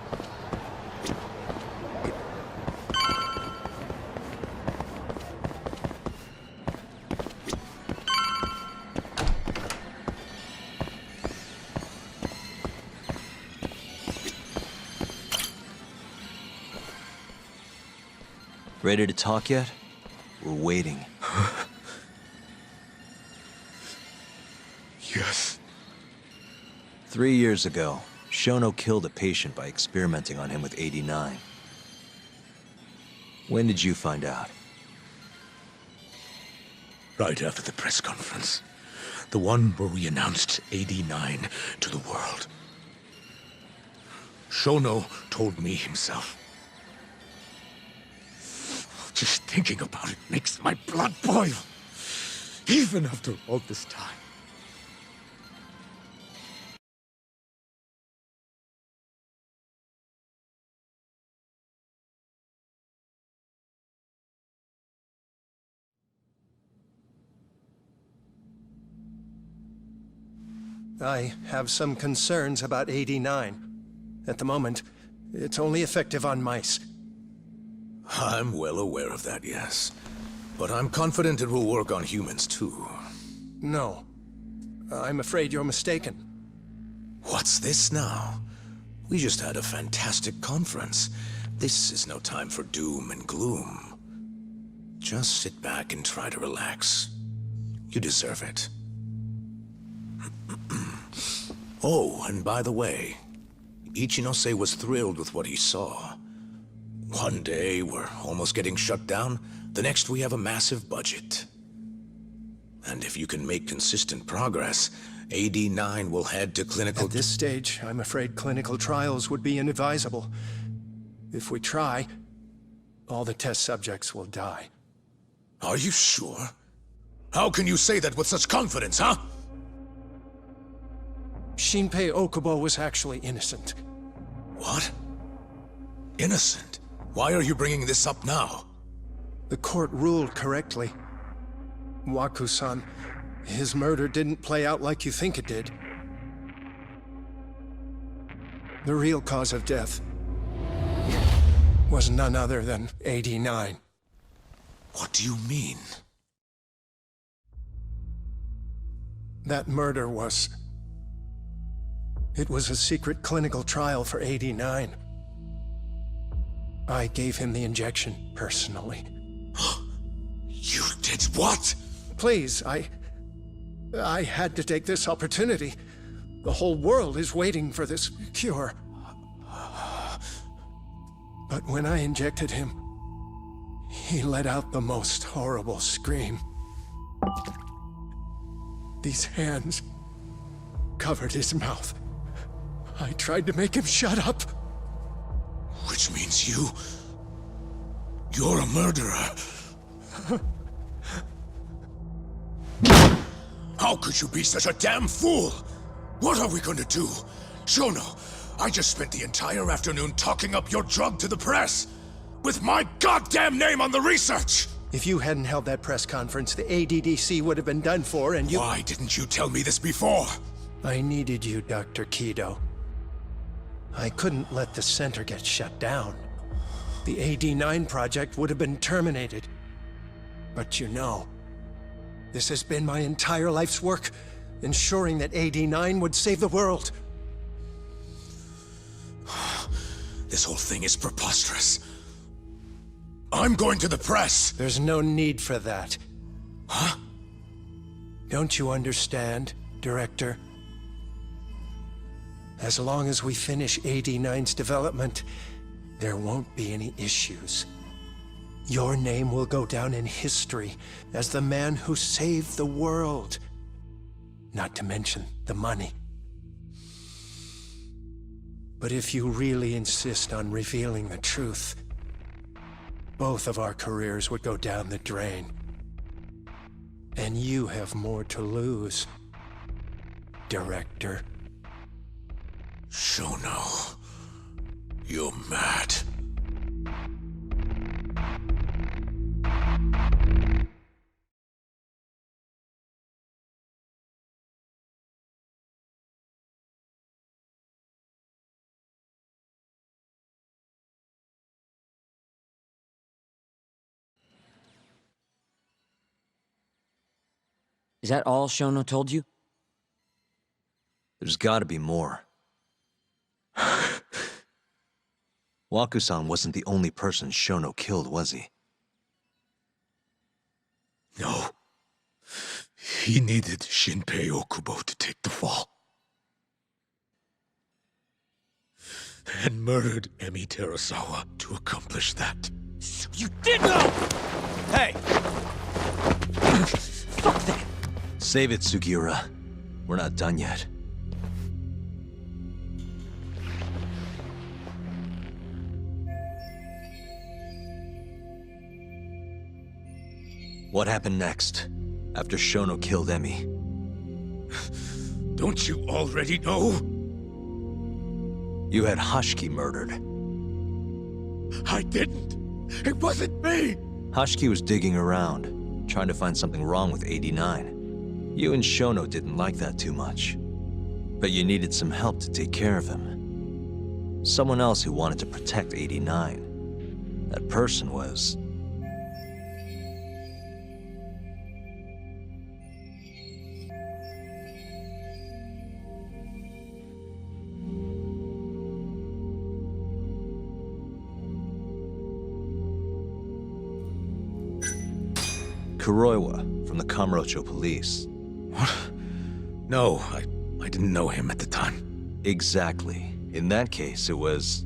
Ready to talk yet? We're waiting.
Yes.
3 years ago, Shono killed a patient by experimenting on him with 89. When did you find out?
Right after the press conference. The one where we announced 89 to the world. Shono told me himself. Just thinking about it makes my blood boil. Even after all this time.
I have some concerns about 89. At the moment, it's only effective on mice.
I'm well aware of that, yes. But I'm confident it will work on humans, too.
No. I'm afraid you're mistaken.
What's this now? We just had a fantastic conference. This is no time for doom and gloom. Just sit back and try to relax. You deserve it. Oh, and by the way, Ichinose was thrilled with what he saw. One day, we're almost getting shut down. The next, we have a massive budget. And if you can make consistent progress, AD9 will head to clinical...
At this stage, I'm afraid clinical trials would be inadvisable. If we try, all the test subjects will die.
Are you sure? How can you say that with such confidence, huh?
Shinpei Okubo was actually innocent.
What? Innocent? Why are you bringing this up now?
The court ruled correctly. Waku-san, his murder didn't play out like you think it did. The real cause of death was none other than 89.
What do you mean?
That murder was... It was a secret clinical trial for 89. I gave him the injection, personally.
You did what?
Please, I had to take this opportunity. The whole world is waiting for this cure. But when I injected him, he let out the most horrible scream. These hands covered his mouth. I tried to make him shut up.
Which means you're a murderer. How could you be such a damn fool? What are we going to do? Shono, I just spent the entire afternoon talking up your drug to the press, with my goddamn name on the research!
If you hadn't held that press conference, the ADDC would have been done for, and you—
Why didn't you tell me this before?
I needed you, Dr. Kido. I couldn't let the center get shut down. The AD9 project would have been terminated. But you know, this has been my entire life's work, ensuring that AD9 would save the world.
This whole thing is preposterous. I'm going to the press!
There's no need for that.
Huh?
Don't you understand, Director? As long as we finish AD9's development, there won't be any issues. Your name will go down in history as the man who saved the world. Not to mention the money. But if you really insist on revealing the truth, both of our careers would go down the drain. And you have more to lose, Director.
Shono, you're mad.
Is that all Shono told you?
There's gotta be more. Waku-san wasn't the only person Shono killed, was he?
No. He needed Shinpei Okubo to take the fall. And murdered Emi Terasawa to accomplish that.
So you did know! Hey! Fuck that!
Save it, Sugiura. We're not done yet. What happened next, after Shono killed Emi?
Don't you already know?
You had Hashiki murdered.
I didn't. It wasn't me!
Hashiki was digging around, trying to find something wrong with 89. You and Shono didn't like that too much. But you needed some help to take care of him. Someone else who wanted to protect 89. That person was... Kuroiwa from the Kamurocho police.
What? No, I didn't know him at the time.
Exactly. In that case, it was...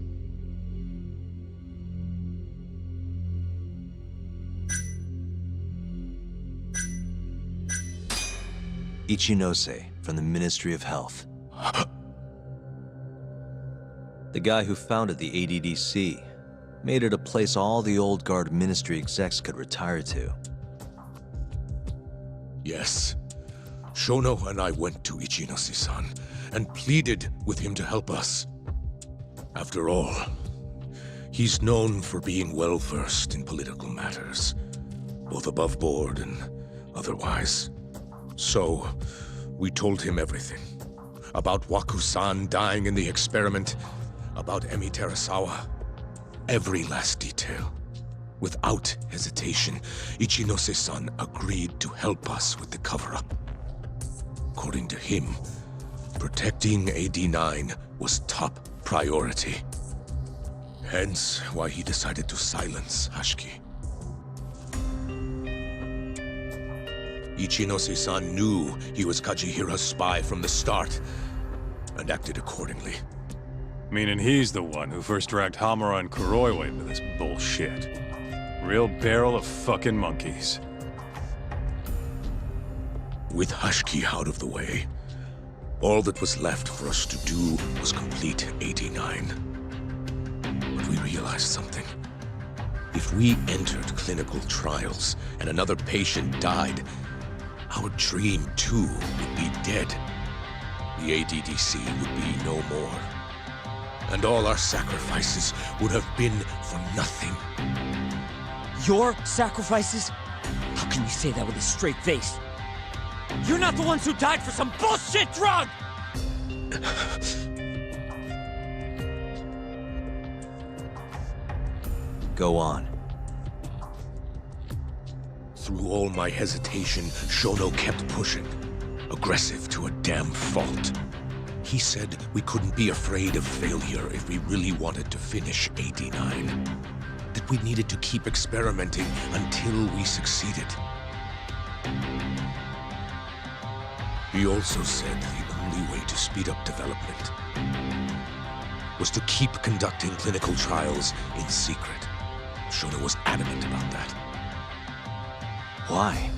Ichinose from the Ministry of Health. The guy who founded the ADDC made it a place all the old guard ministry execs could retire to.
Yes. Shono and I went to Ichinose-san and pleaded with him to help us. After all, he's known for being well-versed in political matters, both above board and otherwise. So, we told him everything. About Waku-san dying in the experiment, about Emi Terasawa. Every last detail. Without hesitation, Ichinose-san agreed to help us with the cover-up. According to him, protecting AD9 was top priority. Hence why he decided to silence Hashiki. Ichinose-san knew he was Kajihira's spy from the start, and acted accordingly.
Meaning he's the one who first dragged Hamura and Kuroiwa into this bullshit. Real barrel of fucking monkeys.
With Hashiki out of the way, all that was left for us to do was complete 89. But we realized something. If we entered clinical trials and another patient died, our dream too would be dead. The ADDC would be no more. And all our sacrifices would have been for nothing.
Your sacrifices? How can you say that with a straight face? You're not the ones who died for some bullshit drug!
Go on.
Through all my hesitation, Shono kept pushing. Aggressive to a damn fault. He said we couldn't be afraid of failure if we really wanted to finish 89. That we needed to keep experimenting until we succeeded. He also said the only way to speed up development was to keep conducting clinical trials in secret. Shono was adamant about that.
Why?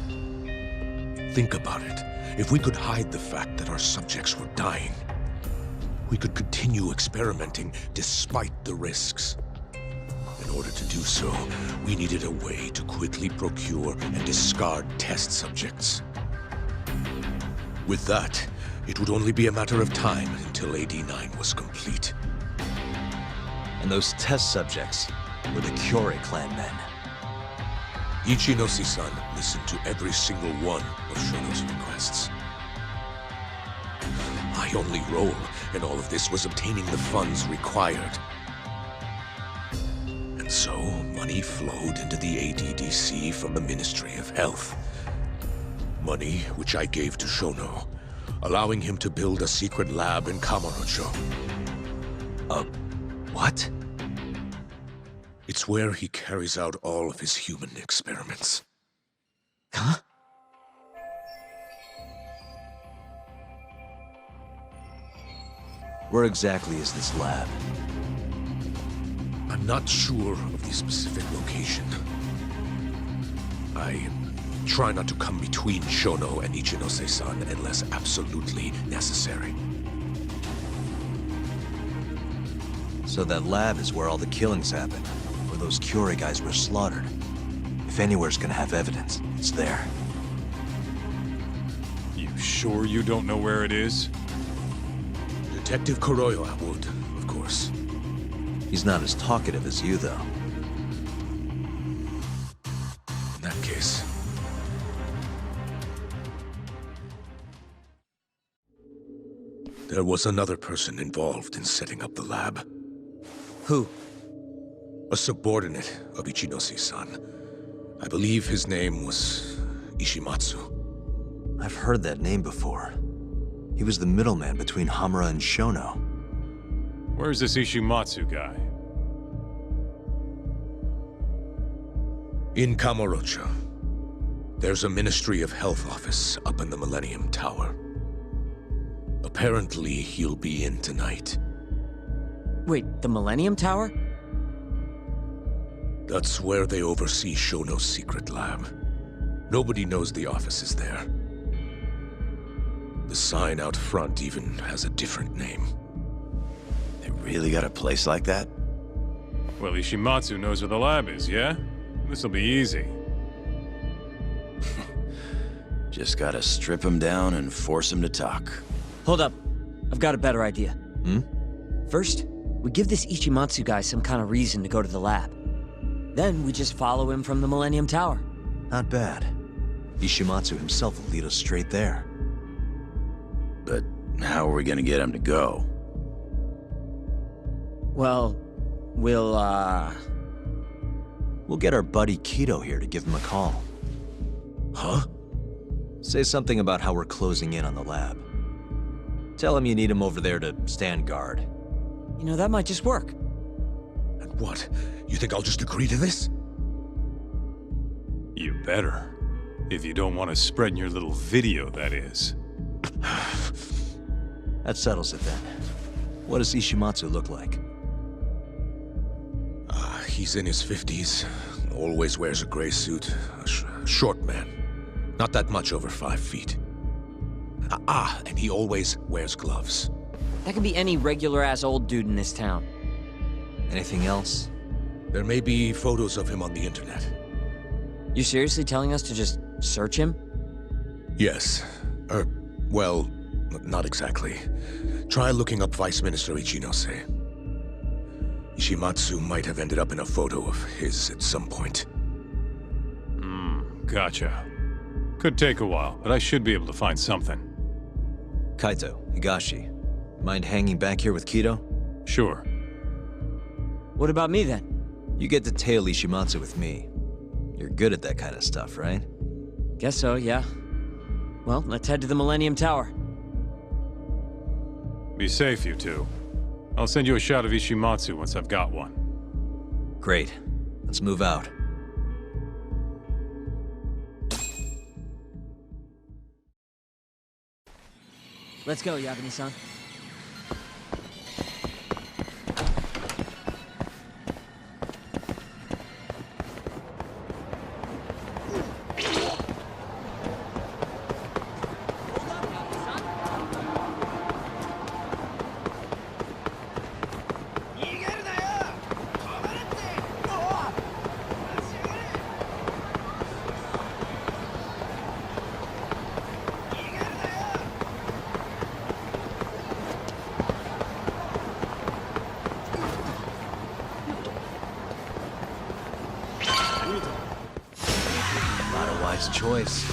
Think about it. If we could hide the fact that our subjects were dying, we could continue experimenting despite the risks. In order to do so, we needed a way to quickly procure and discard test subjects. With that, it would only be a matter of time until AD9 was complete.
And those test subjects were the Kyorei clan men.
Ichinose-san listened to every single one of Shono's requests. My only role in all of this was obtaining the funds required. And so, money flowed into the ADDC from the Ministry of Health. Money which I gave to Shono, allowing him to build a secret lab in Kamurocho.
What?
It's where he carries out all of his human experiments.
Huh? Where exactly is this lab?
I'm not sure of the specific location. I try not to come between Shono and Ichinose-san unless absolutely necessary.
So that lab is where all the killings happened, where those Kyorei guys were slaughtered. If anywhere's gonna have evidence, it's there.
You sure you don't know where it is?
Detective Kuroiwa would, of course.
He's not as talkative as you, though.
In that case... There was another person involved in setting up the lab.
Who?
A subordinate of Ichinose-san. I believe his name was Ishimatsu.
I've heard that name before. He was the middleman between Hamura and Shono.
Where's this Ishimatsu guy?
In Kamurocho. There's a Ministry of Health office up in the Millennium Tower. Apparently, he'll be in tonight.
Wait, the Millennium Tower?
That's where they oversee Shono's secret lab. Nobody knows the office is there. The sign out front even has a different name.
They really got a place like that?
Well, Ishimatsu knows where the lab is, yeah? This'll be easy.
Just gotta strip him down and force him to talk.
Hold up. I've got a better idea. First, we give this Ichimatsu guy some kind of reason to go to the lab. Then we just follow him from the Millennium Tower.
Not bad. Ishimatsu himself will lead us straight there.
But how are we gonna get him to go?
Well, we'll
get our buddy Kido here to give him a call.
Huh?
Say something about how we're closing in on the lab. Tell him you need him over there to stand guard.
You know, that might just work.
And what? You think I'll just agree to this?
You better. If you don't want to spread in your little video, that is.
That settles it then. What does Ishimatsu look like?
He's in his 50s. Always wears a gray suit. A short man. Not that much over 5 feet. And he always wears gloves.
That could be any regular-ass old dude in this town.
Anything else?
There may be photos of him on the internet.
You seriously telling us to just search him?
Yes. Well, not exactly. Try looking up Vice Minister Ichinose. Ishimatsu might have ended up in a photo of his at some point.
Gotcha. Could take a while, but I should be able to find something.
Kaito, Higashi, mind hanging back here with Kido?
Sure.
What about me then?
You get to tail Ishimatsu with me. You're good at that kind of stuff, right?
Guess so, yeah. Well, let's head to the Millennium Tower.
Be safe, you two. I'll send you a shot of Ishimatsu once I've got one.
Great. Let's move out.
Let's go, Yagami-san.
Not a wise choice.